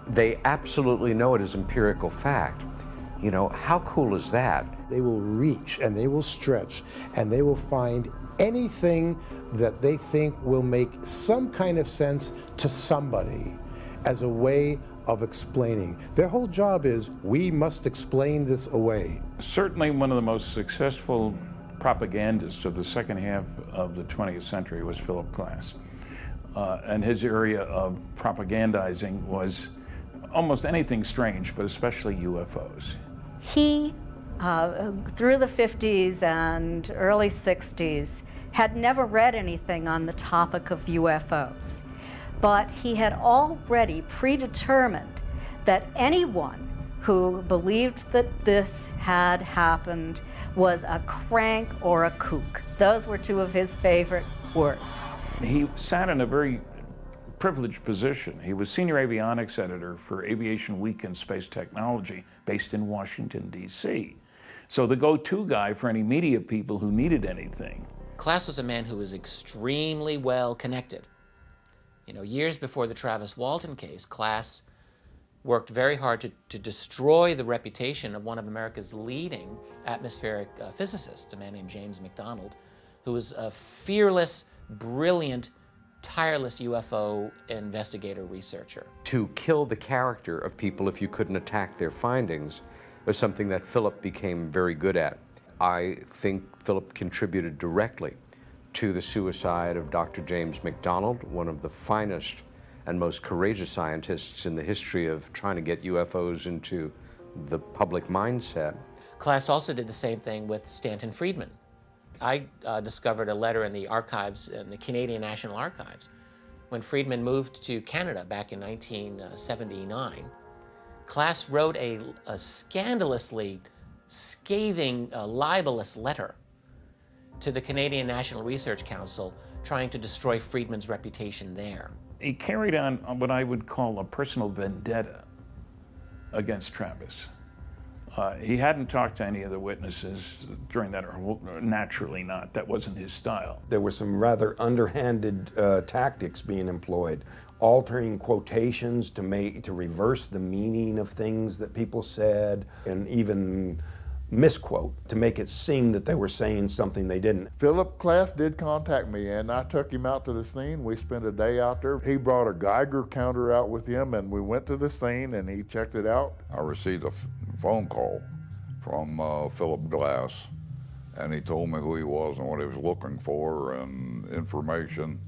They absolutely know it is empirical fact. You know, how cool is that?
They will reach and they will stretch and they will find anything that they think will make some kind of sense to somebody as a way of explaining. Their whole job is, we must explain this away.
Certainly one of the most successful propagandists of the second half of the 20th century was Philip Glass. And his area of propagandizing was almost anything strange, but especially UFOs.
He, through the 50s and early 60s, had never read anything on the topic of UFOs. But he had already predetermined that anyone who believed that this had happened was a crank or a kook. Those were 2 of his favorite words.
He sat in a very privileged position. He was senior avionics editor for Aviation Week and Space Technology, based in Washington, D.C. So the go-to guy for any media people who needed anything.
Glass was a man who was extremely well connected. You know, years before the Travis Walton case, Glass worked very hard to destroy the reputation of one of America's leading atmospheric physicists, a man named James McDonald, who was a fearless, brilliant, tireless UFO investigator researcher.
To kill the character of people if you couldn't attack their findings was something that Philip became very good at. I think Philip contributed directly to the suicide of Dr. James McDonald, one of the finest and most courageous scientists in the history of trying to get UFOs into the public mindset.
Glass also did the same thing with Stanton Friedman. I discovered a letter in the archives, in the Canadian National Archives, when Friedman moved to Canada back in 1979. Glass wrote a scandalously scathing, libelous letter to the Canadian National Research Council trying to destroy Friedman's reputation there.
He carried on what I would call a personal vendetta against Travis. He hadn't talked to any of the witnesses during that, or naturally not. That wasn't his style.
There were some rather underhanded tactics being employed, altering quotations to reverse the meaning of things that people said, and even misquote to make it seem that they were saying something they didn't.
Philip Glass did contact me, and I took him out to the scene. We spent a day out there. He brought a Geiger counter out with him, and we went to the scene and he checked it out.
I received a phone call from Philip Glass, and he told me who he was and what he was looking for and information,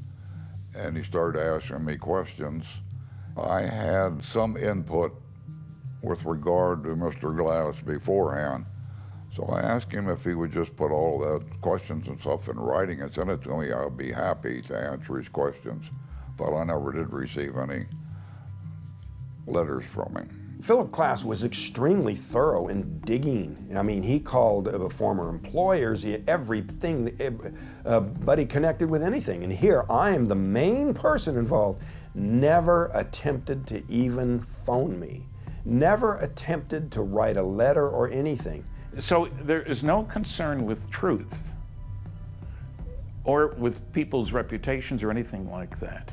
and he started asking me questions. I had some input with regard to Mr. Glass beforehand, so I asked him if he would just put all the questions and stuff in writing and send it to me. I'd be happy to answer his questions, but I never did receive any letters from him.
Philip Glass was extremely thorough in digging. I mean, he called former employers, everything, but he connected with anything. And here, I am the main person involved. Never attempted to even phone me. Never attempted to write a letter or anything.
So there is no concern with truth or with people's reputations or anything like that.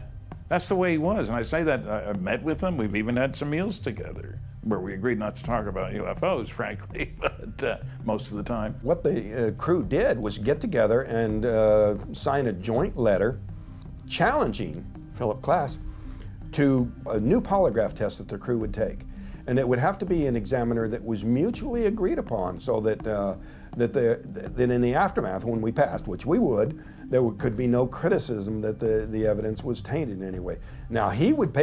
That's the way he was, and I say that I met with him. We've even had some meals together. where we agreed not to talk about UFOs, frankly, but most of the time.
What the crew did was get together and sign a joint letter challenging Philip Klass to a new polygraph test that the crew would take. And it would have to be an examiner that was mutually agreed upon, so that that in the aftermath, when we passed, which we would, there could be no criticism that the evidence was tainted in any way. Now, he would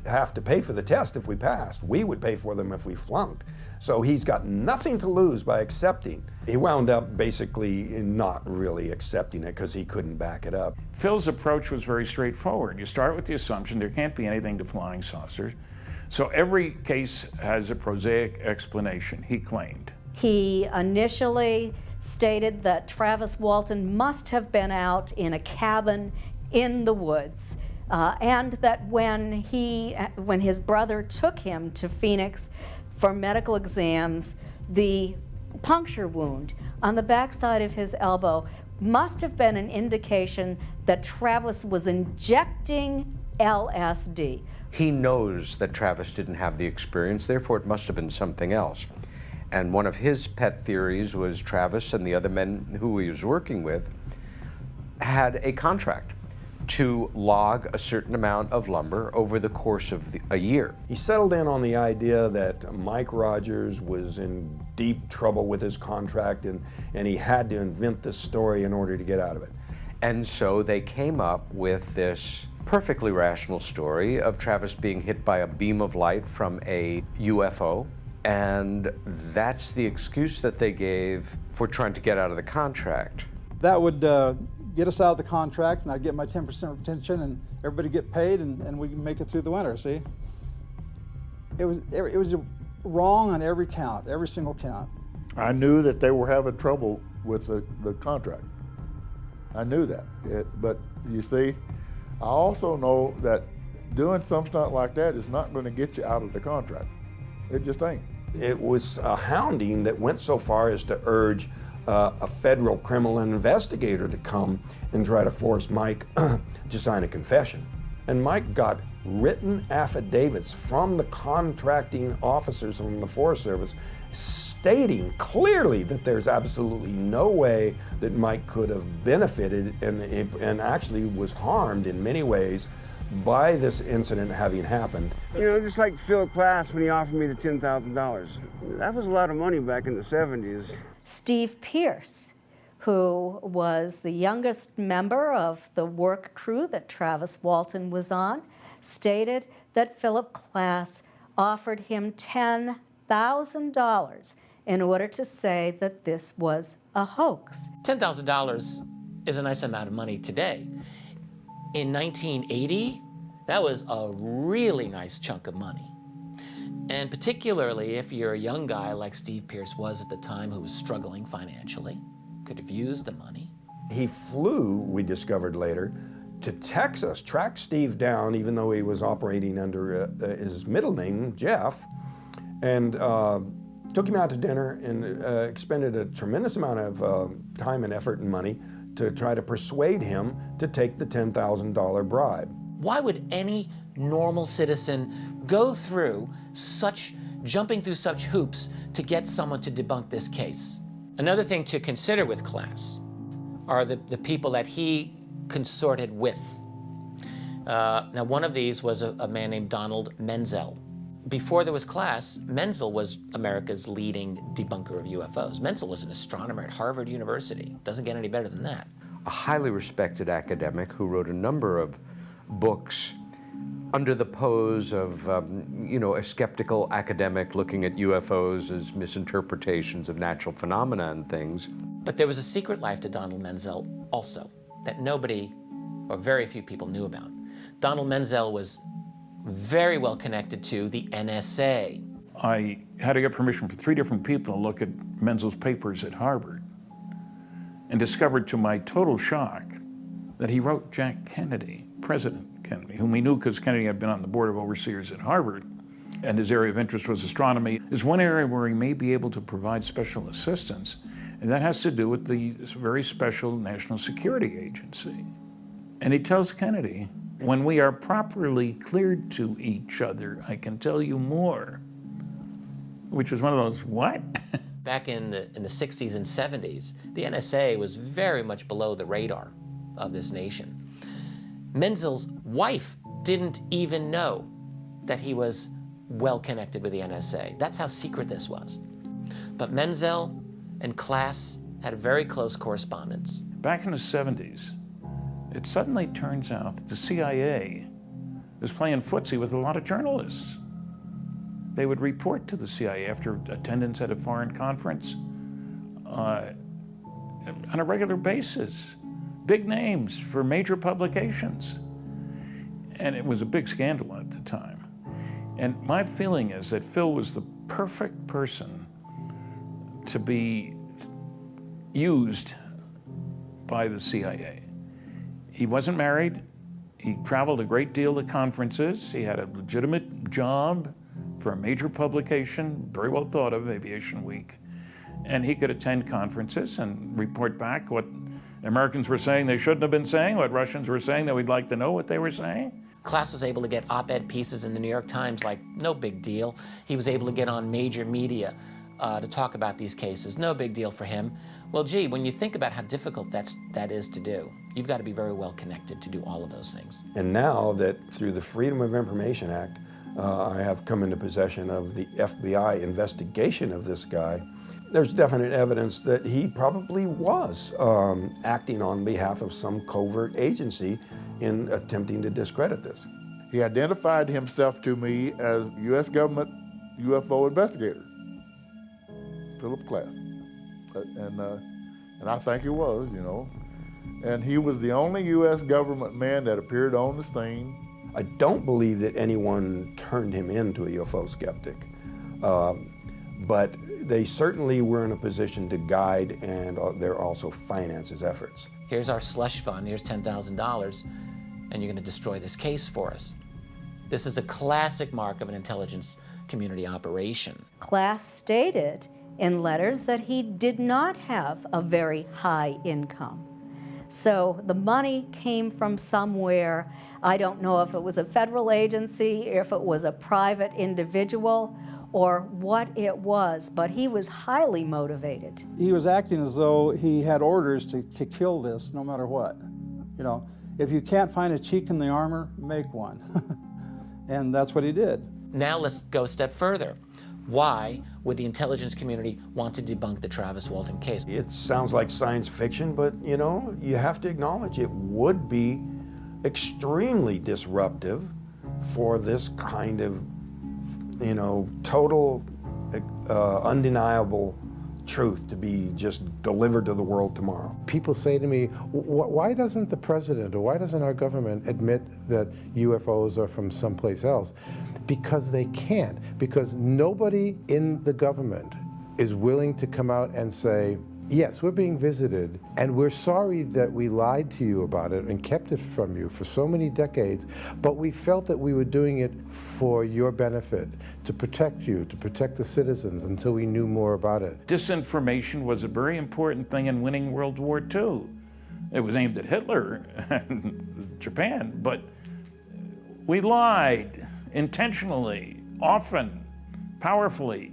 have to pay for the test if we passed. We would pay for them if we flunked. So he's got nothing to lose by accepting. He wound up basically not really accepting it because he couldn't back it up.
Phil's approach was very straightforward. You start with the assumption there can't be anything to flying saucers. So every case has a prosaic explanation, he claimed.
He initially stated that Travis Walton must have been out in a cabin in the woods, and that when his brother took him to Phoenix for medical exams, the puncture wound on the backside of his elbow must have been an indication that Travis was injecting LSD.
He knows that Travis didn't have the experience, therefore it must have been something else. And one of his pet theories was Travis and the other men who he was working with had a contract to log a certain amount of lumber over the course of a year.
He settled in on the idea that Mike Rogers was in deep trouble with his contract, and he had to invent this story in order to get out of it.
And so they came up with this perfectly rational story of Travis being hit by a beam of light from a UFO, and that's the excuse that they gave for trying to get out of the contract.
That would get us out of the contract, and I'd get my 10% retention, and everybody get paid, and we can make it through the winter, see? It was wrong on every count, every single count.
I knew that they were having trouble with the contract. I knew that. But you see, I also know that doing some stunt like that is not going to get you out of the contract. It just ain't.
It was a hounding that went so far as to urge a federal criminal investigator to come and try to force Mike to sign a confession. And Mike got written affidavits from the contracting officers from the Forest Service stating clearly that there's absolutely no way that Mike could have benefited and actually was harmed in many ways by this incident having happened.
You know, just like Philip Klass when he offered me the $10,000. That was a lot of money back in the 70s.
Steve Pierce, who was the youngest member of the work crew that Travis Walton was on, stated that Philip Klass offered him $10,000 in order to say that this was a hoax.
$10,000 is a nice amount of money today. In 1980, that was a really nice chunk of money. And particularly if you're a young guy like Steve Pierce was at the time, who was struggling financially, could have used the money.
He flew, we discovered later, to Texas, tracked Steve down, even though he was operating under his middle name, Jeff, and took him out to dinner and expended a tremendous amount of time and effort and money to try to persuade him to take the $10,000 bribe.
Why would any normal citizen go through jumping through such hoops to get someone to debunk this case? Another thing to consider with Klass are the people that he consorted with. Now, one of these was a man named Donald Menzel. Before there was Klass, Menzel was America's leading debunker of UFOs. Menzel was an astronomer at Harvard University. Doesn't get any better than that.
A highly respected academic who wrote a number of books under the pose of, a skeptical academic looking at UFOs as misinterpretations of natural phenomena and things.
But there was a secret life to Donald Menzel also that nobody, or very few people, knew about. Donald Menzel was very well connected to the NSA.
I had to get permission from 3 different people to look at Menzel's papers at Harvard, and discovered to my total shock that he wrote Jack Kennedy, President Kennedy, whom we knew because Kennedy had been on the board of overseers at Harvard, and his area of interest was astronomy. There's one area where he may be able to provide special assistance, and that has to do with the very special National Security Agency. And he tells Kennedy, when we are properly cleared to each other, I can tell you more which was one of those, what?
Back in the 60s and 70s, the NSA was very much below the radar of this nation. Menzel's wife didn't even know that he was well connected with the NSA. That's how secret this was. But Menzel and Klass had a very close correspondence.
Back in the 70s, it suddenly turns out that the CIA was playing footsie with a lot of journalists. They would report to the CIA after attendance at a foreign conference on a regular basis. Big names for major publications. And it was a big scandal at the time. And my feeling is that Phil was the perfect person to be used by the CIA. He wasn't married. He traveled a great deal to conferences. He had a legitimate job for a major publication, very well thought of, Aviation Week. And he could attend conferences and report back what Americans were saying they shouldn't have been saying, what Russians were saying that we'd like to know what they were saying.
Klass was able to get op-ed pieces in the New York Times like no big deal. He was able to get on major media to talk about these cases. No big deal for him. Well, gee, when you think about how difficult that is to do, you've got to be very well connected to do all of those things.
And now that through the Freedom of Information Act, I have come into possession of the FBI investigation of this guy, there's definite evidence that he probably was acting on behalf of some covert agency in attempting to discredit this.
He identified himself to me as U.S. government UFO investigator, Philip Klass. And I think he was, you know. And he was the only U.S. government man that appeared on the scene.
I don't believe that anyone turned him into a UFO skeptic, but they certainly were in a position to guide and they're also finance his efforts.
Here's our slush fund, here's $10,000, and you're going to destroy this case for us. This is a classic mark of an intelligence community operation.
Klass stated in letters that he did not have a very high income. So the money came from somewhere. I don't know if it was a federal agency, if it was a private individual, or what it was, but he was highly motivated.
He was acting as though he had orders to kill this no matter what. You know, if you can't find a chink in the armor, make one. And that's what he did.
Now let's go a step further. Why would the intelligence community want to debunk the Travis Walton case?
It sounds like science fiction, but you know, you have to acknowledge it would be extremely disruptive for this kind of, you know, total, undeniable truth to be just delivered to the world tomorrow.
People say to me, why doesn't the president or why doesn't our government admit that UFOs are from someplace else? Because they can't. Because nobody in the government is willing to come out and say, yes, we're being visited, and we're sorry that we lied to you about it and kept it from you for so many decades, but we felt that we were doing it for your benefit, to protect you, to protect the citizens until we knew more about it.
Disinformation was a very important thing in winning World War II. It was aimed at Hitler and Japan, but we lied intentionally, often, powerfully.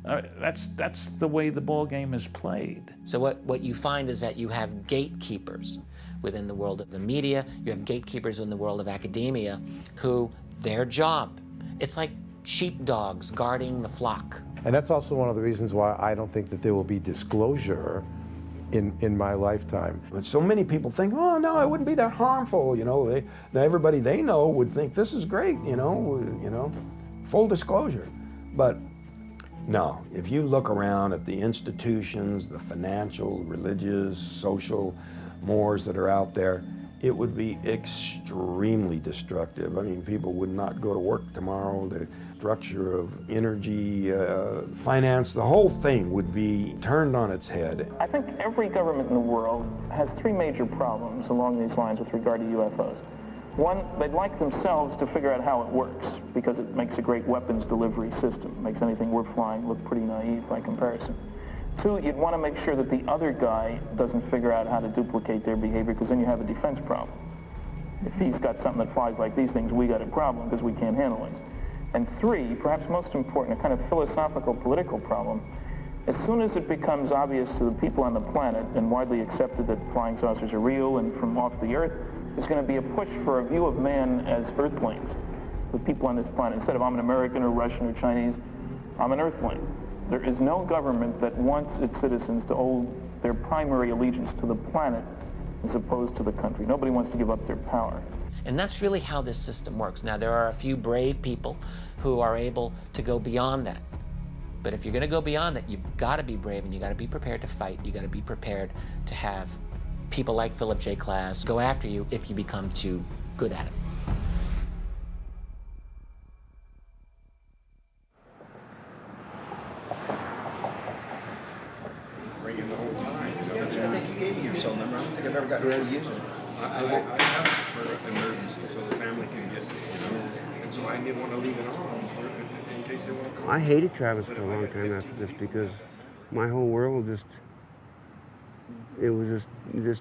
That's the way the ball game is played.
So what you find is that you have gatekeepers within the world of the media, you have gatekeepers in the world of academia who, their job, it's like sheepdogs guarding the flock.
And that's also one of the reasons why I don't think that there will be disclosure in my lifetime.
But so many people think, oh no, it wouldn't be that harmful, you know. Everybody they know would think this is great, you know, full disclosure. But no, if you look around at the institutions, the financial, religious, social mores that are out there, it would be extremely destructive. I mean, people would not go to work tomorrow. The structure of energy, finance, the whole thing would be turned on its head.
I think every government in the world has three major problems along these lines with regard to UFOs. One, they'd like themselves to figure out how it works because it makes a great weapons delivery system. It makes anything worth flying look pretty naive by comparison. Two, you'd want to make sure that the other guy doesn't figure out how to duplicate their behavior because then you have a defense problem. If he's got something that flies like these things, we got a problem because we can't handle it. And three, perhaps most important, a kind of philosophical political problem. As soon as it becomes obvious to the people on the planet and widely accepted that flying saucers are real and from off the Earth, there's going to be a push for a view of man as Earthlings, the people on this planet. Instead of I'm an American or Russian or Chinese, I'm an Earthling. There is no government that wants its citizens to owe their primary allegiance to the planet as opposed to the country. Nobody wants to give up their power.
And that's really how this system works. Now, there are a few brave people who are able to go beyond that. But if you're going to go beyond that, you've got to be brave and you've got to be prepared to fight. You've got to be prepared to have people like Philip J. Klass go after you if you become too good at it.
Ringing the whole time. I think you gave me your cell number. I don't think I've ever got to use it. I have it for emergency so the family can get, and so I didn't want to leave it on in case they want to call.
I hated Travis for a long time after this because my whole world just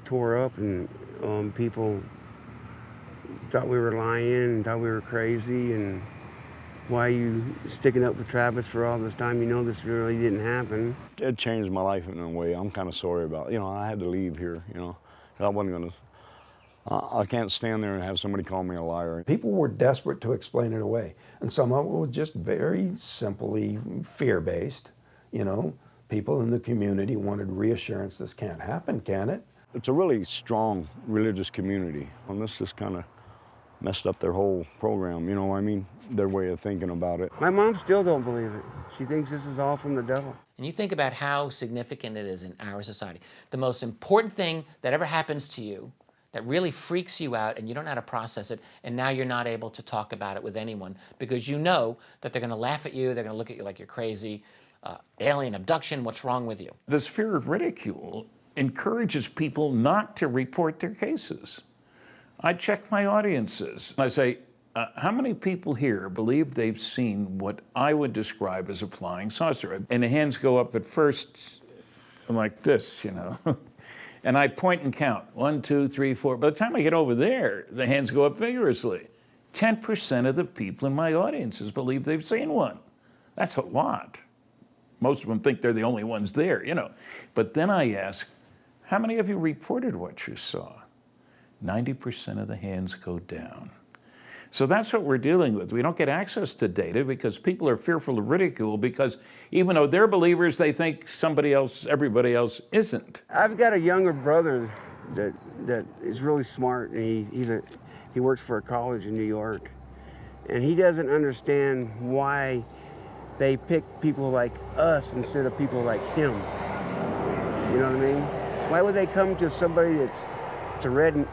tore up, and people thought we were lying and thought we were crazy, and why are you sticking up with Travis for all this time? You know this really didn't happen.
It changed my life in a way I'm kind of sorry about. I had to leave here, I wasn't going to. I can't stand there and have somebody call me a liar.
People were desperate to explain it away, and some of it was just very simply fear-based. People in the community wanted reassurance. This can't happen, can it?
It's a really strong religious community, and this just kind of messed up their whole program, their way of thinking about it.
My mom still don't believe it. She thinks this is all from the devil.
And you think about how significant it is in our society. The most important thing that ever happens to you that really freaks you out and you don't know how to process it, and now you're not able to talk about it with anyone because you know that they're going to laugh at you, they're going to look at you like you're crazy. Alien abduction, what's wrong with you?
This fear of ridicule encourages people not to report their cases. I check my audiences. I say, how many people here believe they've seen what I would describe as a flying saucer? And the hands go up at first like this, And I point and count, 1, 2, 3, 4. By the time I get over there, the hands go up vigorously. 10% of the people in my audiences believe they've seen one. That's a lot. Most of them think they're the only ones there, But then I ask, how many of you reported what you saw? 90% of the hands go down. So that's what we're dealing with. We don't get access to data because people are fearful of ridicule because even though they're believers, they think everybody else isn't.
I've got a younger brother that is really smart, and he works for a college in New York, and he doesn't understand why they pick people like us instead of people like him. You know what I mean? Why would they come to somebody that's a redneck?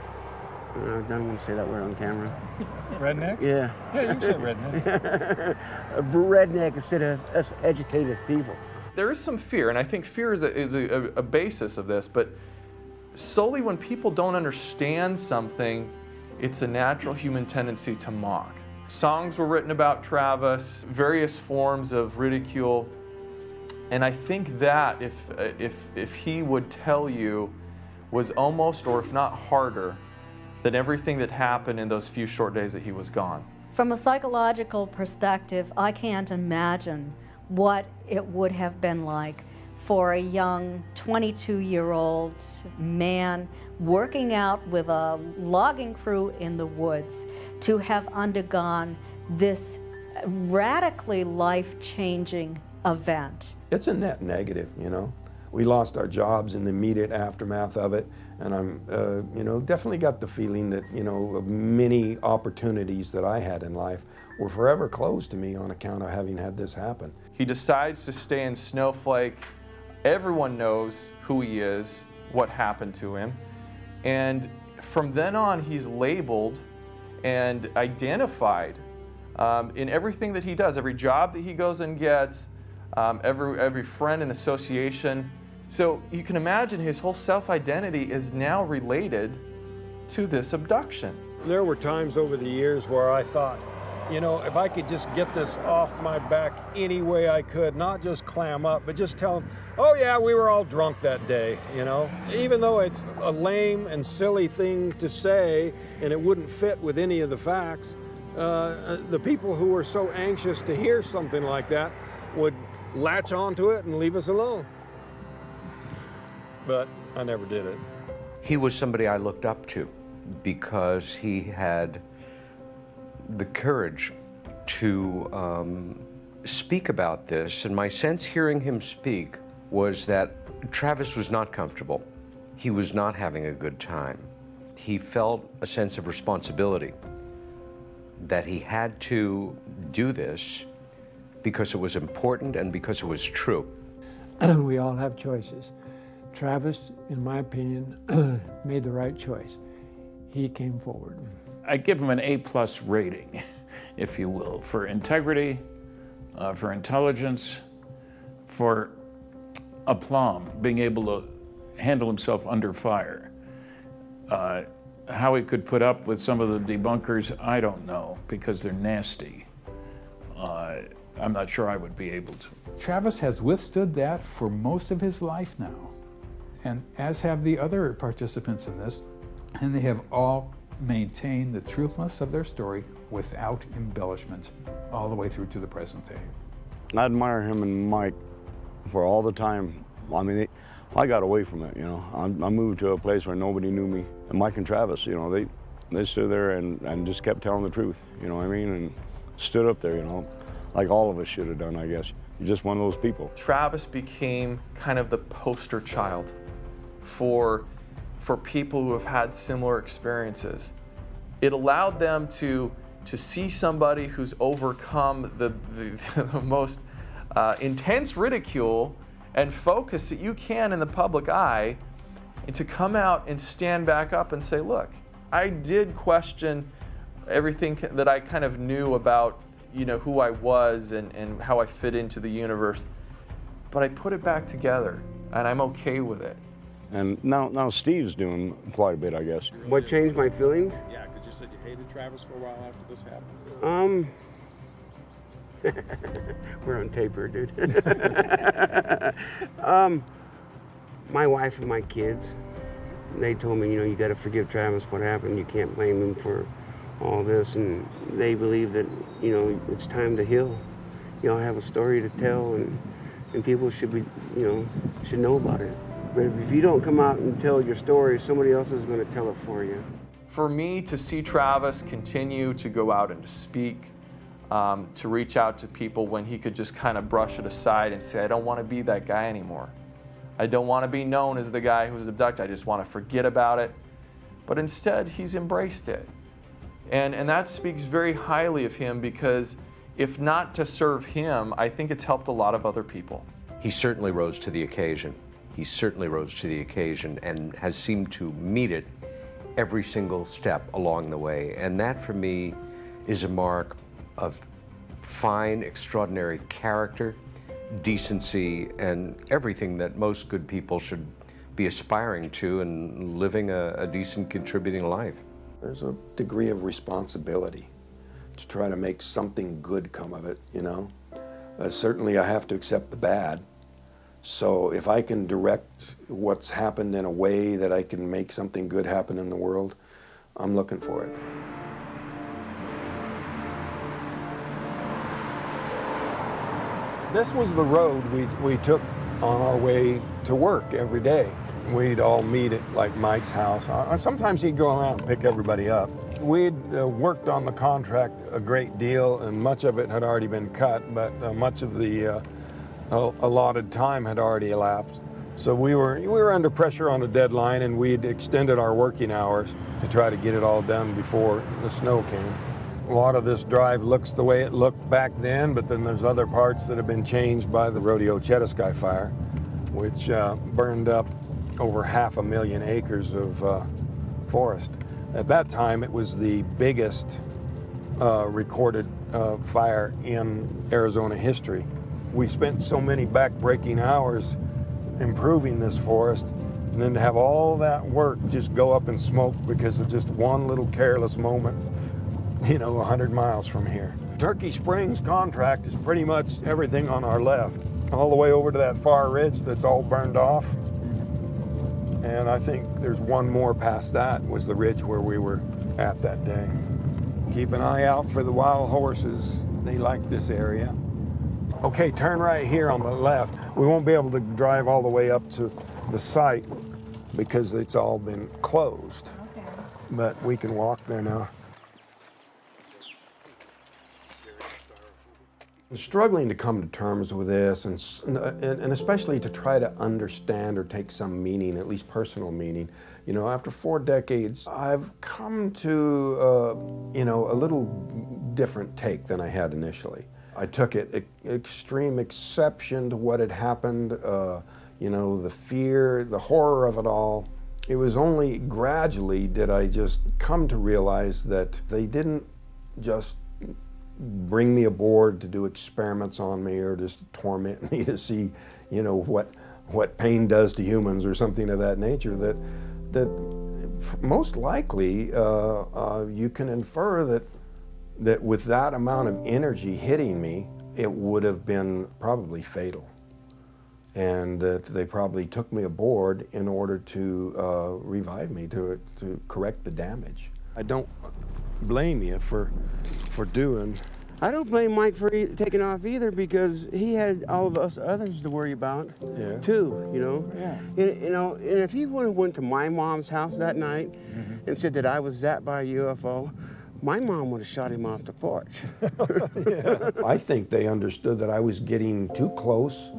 I don't want to say that word on camera.
Redneck?
Yeah.
Yeah, you can say redneck.
A redneck instead of us educated people.
There is some fear, and I think fear is a basis of this, but solely when people don't understand something, it's a natural human tendency to mock. Songs were written about Travis, various forms of ridicule, and I think that if he would tell you was almost, or if not harder, than everything that happened in those few short days that he was gone.
From a psychological perspective, I can't imagine what it would have been like for a young 22-year-old man working out with a logging crew in the woods to have undergone this radically life-changing event.
It's a net negative, We lost our jobs in the immediate aftermath of it, and I'm, definitely got the feeling that, many opportunities that I had in life were forever closed to me on account of having had this happen.
He decides to stay in Snowflake. Everyone knows who he is, what happened to him, and from then on, he's labeled and identified in everything that he does, every job that he goes and gets, every friend and association. So you can imagine his whole self-identity is now related to this abduction.
There were times over the years where I thought, if I could just get this off my back any way I could, not just clam up, but just tell them, oh yeah, we were all drunk that day, Even though it's a lame and silly thing to say and it wouldn't fit with any of the facts, the people who were so anxious to hear something like that would latch onto it and leave us alone. But I never did it.
He was somebody I looked up to because he had the courage to speak about this. And my sense hearing him speak was that Travis was not comfortable. He was not having a good time. He felt a sense of responsibility that he had to do this because it was important and because it was true.
We all have choices. Travis, in my opinion, made the right choice. He came forward.
I give him an A+ rating, if you will, for integrity, for intelligence, for aplomb, being able to handle himself under fire. How he could put up with some of the debunkers, I don't know, because they're nasty. I'm not sure I would be able to.
Travis has withstood that for most of his life now, and as have the other participants in this, and they have all maintained the truthfulness of their story without embellishment all the way through to the present day.
I admire him and Mike for all the time. I mean, I got away from it, you know. I moved to a place where nobody knew me. And Mike and Travis, you know, they stood there and just kept telling the truth, you know what I mean? And stood up there, you know, like all of us should have done, I guess. He's just one of those people.
Travis became kind of the poster child for people who have had similar experiences. It allowed them to see somebody who's overcome the most intense ridicule and focus that you can in the public eye, and to come out and stand back up and say, look, I did question everything that I kind of knew about, you know, who I was and how I fit into the universe, but I put it back together and I'm okay with it.
And now Steve's doing quite a bit, I guess.
What changed my feelings?
Yeah, because you said you hated Travis for a while after this happened.
We're on tape here, dude. My wife and my kids, they told me, you know, you got to forgive Travis what happened. You can't blame him for all this. And they believe that, you know, it's time to heal. You all have a story to tell, and people should be, you know, should know about it. But if you don't come out and tell your story, somebody else is going to tell it for you.
For me to see Travis continue to go out and to speak, to reach out to people when he could just kind of brush it aside and say, I don't want to be that guy anymore. I don't want to be known as the guy who was abducted. I just want to forget about it. But instead, he's embraced it. And that speaks very highly of him, because if not to serve him, I think it's helped a lot of other people.
He certainly rose to the occasion. He certainly rose to the occasion and has seemed to meet it every single step along the way. And that, for me, is a mark of fine, extraordinary character, decency, and everything that most good people should be aspiring to and living a decent, contributing life.
There's a degree of responsibility to try to make something good come of it, you know? Certainly I have to accept the bad. So if I can direct what's happened in a way that I can make something good happen in the world, I'm looking for it.
This was the road we took on our way to work every day. We'd all meet at like Mike's house. Sometimes he'd go around and pick everybody up. We'd worked on the contract a great deal, and much of it had already been cut, but much of the allotted time had already elapsed. So we were under pressure on a deadline, and we'd extended our working hours to try to get it all done before the snow came. A lot of this drive looks the way it looked back then, but then there's other parts that have been changed by the Rodeo Chetasky fire, which burned up over 500,000 acres of forest. At that time, it was the biggest recorded fire in Arizona history. We spent so many back-breaking hours improving this forest, and then to have all that work just go up in smoke because of just one little careless moment, you know, 100 miles from here. Turkey Springs contract is pretty much everything on our left, all the way over to that far ridge that's all burned off. And I think there's one more past that was the ridge where we were at that day.
Keep an eye out for the wild horses. They like this area. Okay, turn right here on the left. We won't be able to drive all the way up to the site because it's all been closed. Okay. But we can walk there now. I'm struggling to come to terms with this, and especially to try to understand or take some meaning, at least personal meaning. You know, after 4 decades, I've come to, you know, a little different take than I had initially. I took it extreme exception to what had happened, you know, the fear, the horror of it all. It was only gradually did I just come to realize that they didn't just bring me aboard to do experiments on me or just torment me to see, you know, what pain does to humans or something of that nature. That most likely you can infer that with that amount of energy hitting me, it would have been probably fatal, and that they probably took me aboard in order to revive me, to correct the damage. I don't blame you for doing.
I don't blame Mike for taking off either, because he had all of us others to worry about, too, you know?
Yeah.
You know, and if he would have went to my mom's house that night and said that I was zapped by a UFO, my mom would have shot him off the porch.
Yeah. I think they understood that I was getting too close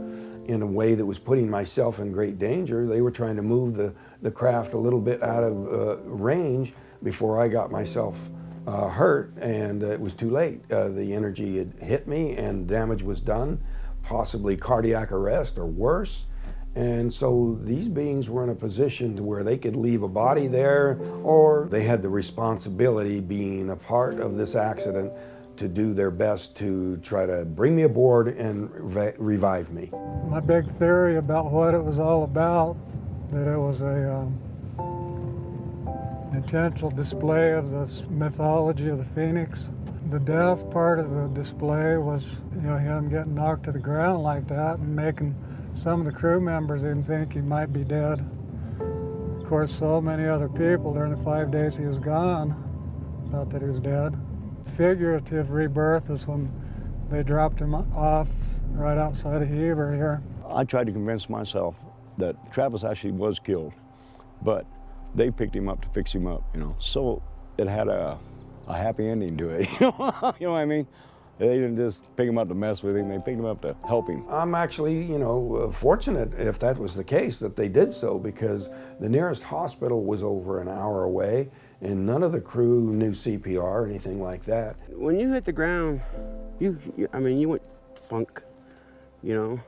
in a way that was putting myself in great danger. They were trying to move the craft a little bit out of range before I got myself hurt, and it was too late. The energy had hit me and damage was done, possibly cardiac arrest or worse. And so these beings were in a position to where they could leave a body there, or they had the responsibility, being a part of this accident, to do their best to try to bring me aboard and revive me.
My big theory about what it was all about, that it was a intentional display of the mythology of the Phoenix. The death part of the display was, you know, him getting knocked to the ground like that and making some of the crew members even think he might be dead. Of course, so many other people during the 5 days he was gone thought that he was dead. Figurative rebirth is when they dropped him off right outside of Heber here.
I tried to convince myself that Travis actually was killed, but they picked him up to fix him up, you know. So it had a happy ending to it, you know what I mean? They didn't just pick him up to mess with him, they picked him up to help him.
I'm actually, you know, fortunate, if that was the case, that they did so, because the nearest hospital was over an hour away, and none of the crew knew CPR or anything like that.
When you hit the ground, I mean, you went funk, you know,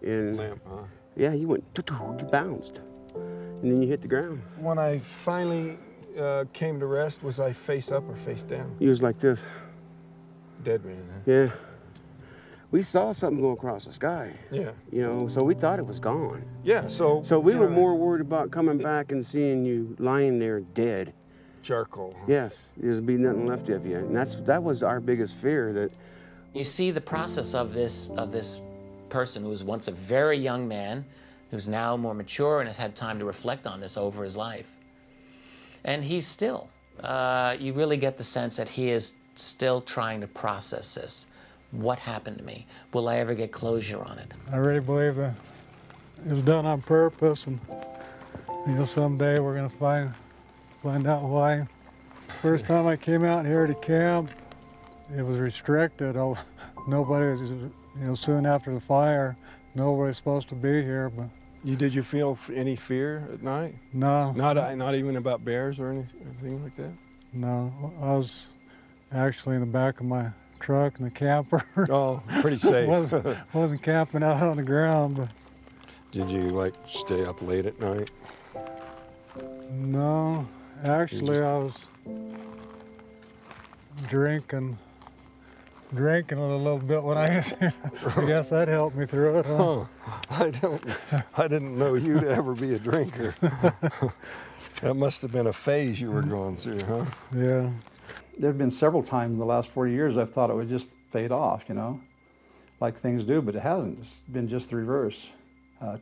and
lamp, huh?
Yeah, you went, you bounced, and then you hit the ground.
When I finally came to rest, was I face up or face down?
You was like this.
Dead man, huh?
Yeah. We saw something go across the sky.
Yeah.
You know, so we thought it was gone.
Yeah, so
we were more worried about coming back and seeing you lying there dead.
Charcoal. Huh?
Yes, there's be nothing left of you, and that was our biggest fear. That
you see the process of this person who was once a very young man, who's now more mature and has had time to reflect on this over his life, and he's still. You really get the sense that he is still trying to process this. What happened to me? Will I ever get closure on it?
I really believe that it was done on purpose, and you know, someday we're going to find out why. First time I came out here to camp, it was restricted. Oh, nobody was, you know, soon after the fire, nobody was supposed to be here. But
did you feel any fear at night?
No.
Not even about bears or anything like that?
No, I was actually in the back of my truck in the camper.
Oh, pretty safe.
wasn't camping out on the ground. But
did you like stay up late at night?
No, actually I was drinking a little bit when I was here. I guess that helped me through it, huh?
Oh, I didn't know you'd ever be a drinker. That must have been a phase you were going through, huh?
Yeah.
There have been several times in the last 40 years I've thought it would just fade off, you know, like things do, but it hasn't. It's been just the reverse.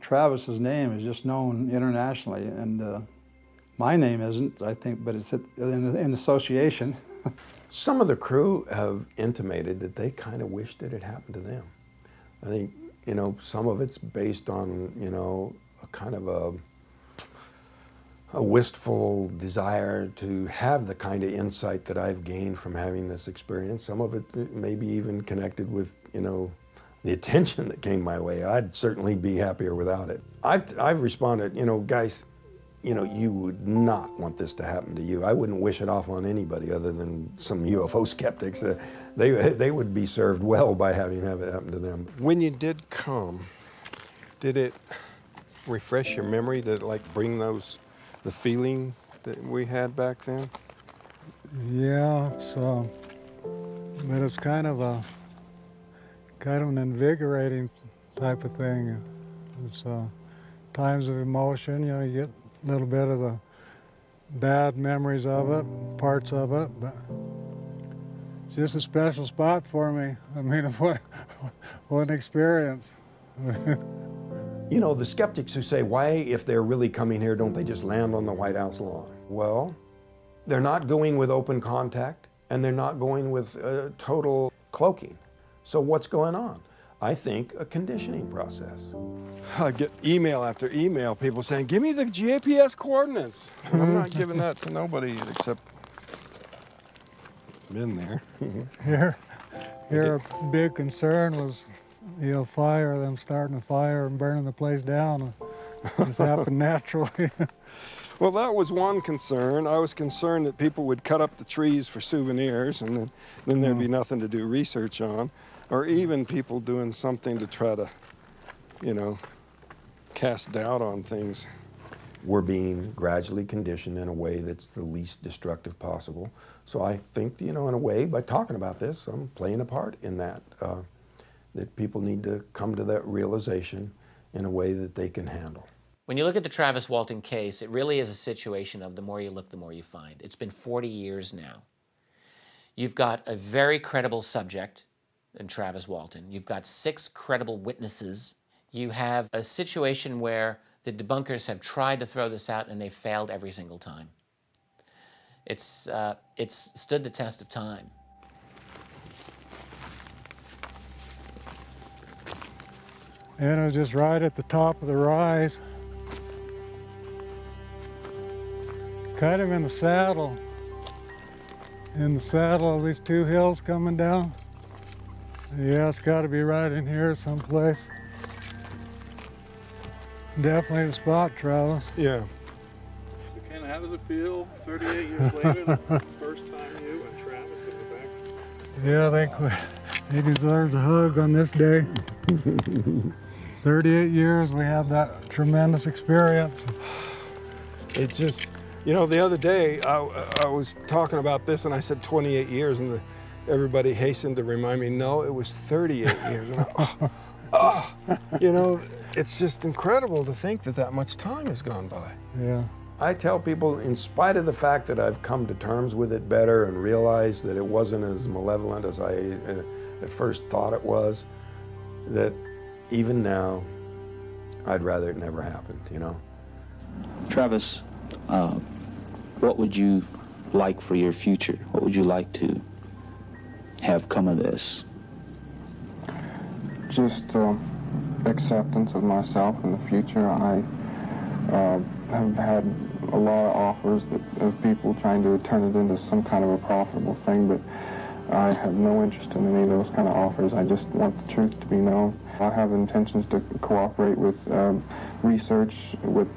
Travis's name is just known internationally, and my name isn't, I think, but it's in association.
Some of the crew have intimated that they kind of wish that it happened to them. I think, you know, some of it's based on, you know, a kind of a wistful desire to have the kind of insight that I've gained from having this experience. Some of it may be even connected with, you know, the attention that came my way. I'd certainly be happier without it. I've responded, you know, guys, you know, you would not want this to happen to you. I wouldn't wish it off on anybody other than some UFO skeptics. They would be served well by having it happen to them. When you did come, did it refresh your memory? Did it like bring the feeling that we had back then?
Yeah, but it's kind of an invigorating type of thing. It's times of emotion, you know, you get a little bit of the bad memories of it, parts of it, but it's just a special spot for me. I mean, what an experience.
You know, the skeptics who say, why, if they're really coming here, don't they just land on the White House lawn? Well, they're not going with open contact, and they're not going with total cloaking. So what's going on? I think a conditioning process. I get email after email, people saying, give me the GPS coordinates. I'm not giving that to nobody except been there.
Here a big concern was, you know, fire, them starting a fire and burning the place down. It just happened naturally.
Well, that was one concern. I was concerned that people would cut up the trees for souvenirs, and then there'd be nothing to do research on, or even people doing something to try to, you know, cast doubt on things. We're being gradually conditioned in a way that's the least destructive possible. So I think, you know, in a way, by talking about this, I'm playing a part in that. That people need to come to that realization in a way that they can handle.
When you look at the Travis Walton case, it really is a situation of the more you look, the more you find. It's been 40 years now. You've got a very credible subject in Travis Walton. You've got 6 credible witnesses. You have a situation where the debunkers have tried to throw this out and they've failed every single time. It's stood the test of time.
And it was just right at the top of the rise. Kind of in the saddle. In the saddle of these 2 hills coming down. Yeah, it's got to be right in here someplace. Definitely the spot, Travis.
Yeah.
So Ken, how does it feel 38 years later, the first time you and Travis in the back?
Yeah, I think he deserves a hug on this day. 38 years we had that tremendous experience.
It's just, you know, the other day I was talking about this and I said 28 years and everybody hastened to remind me, no, it was 38 years. And you know, it's just incredible to think that much time has gone by.
Yeah.
I tell people, in spite of the fact that I've come to terms with it better and realized that it wasn't as malevolent as I at first thought it was, that even now, I'd rather it never happened, you know?
Travis, what would you like for your future? What would you like to have come of this?
Just acceptance of myself in the future. I have had a lot of offers of people trying to turn it into some kind of a profitable thing, but I have no interest in any of those kind of offers. I just want the truth to be known. I have intentions to cooperate with research, with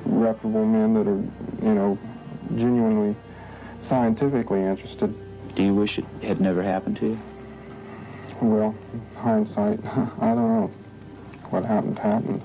reputable men that are, you know, genuinely scientifically interested.
Do you wish it had never happened to you?
Well, hindsight, I don't know. What happened happened.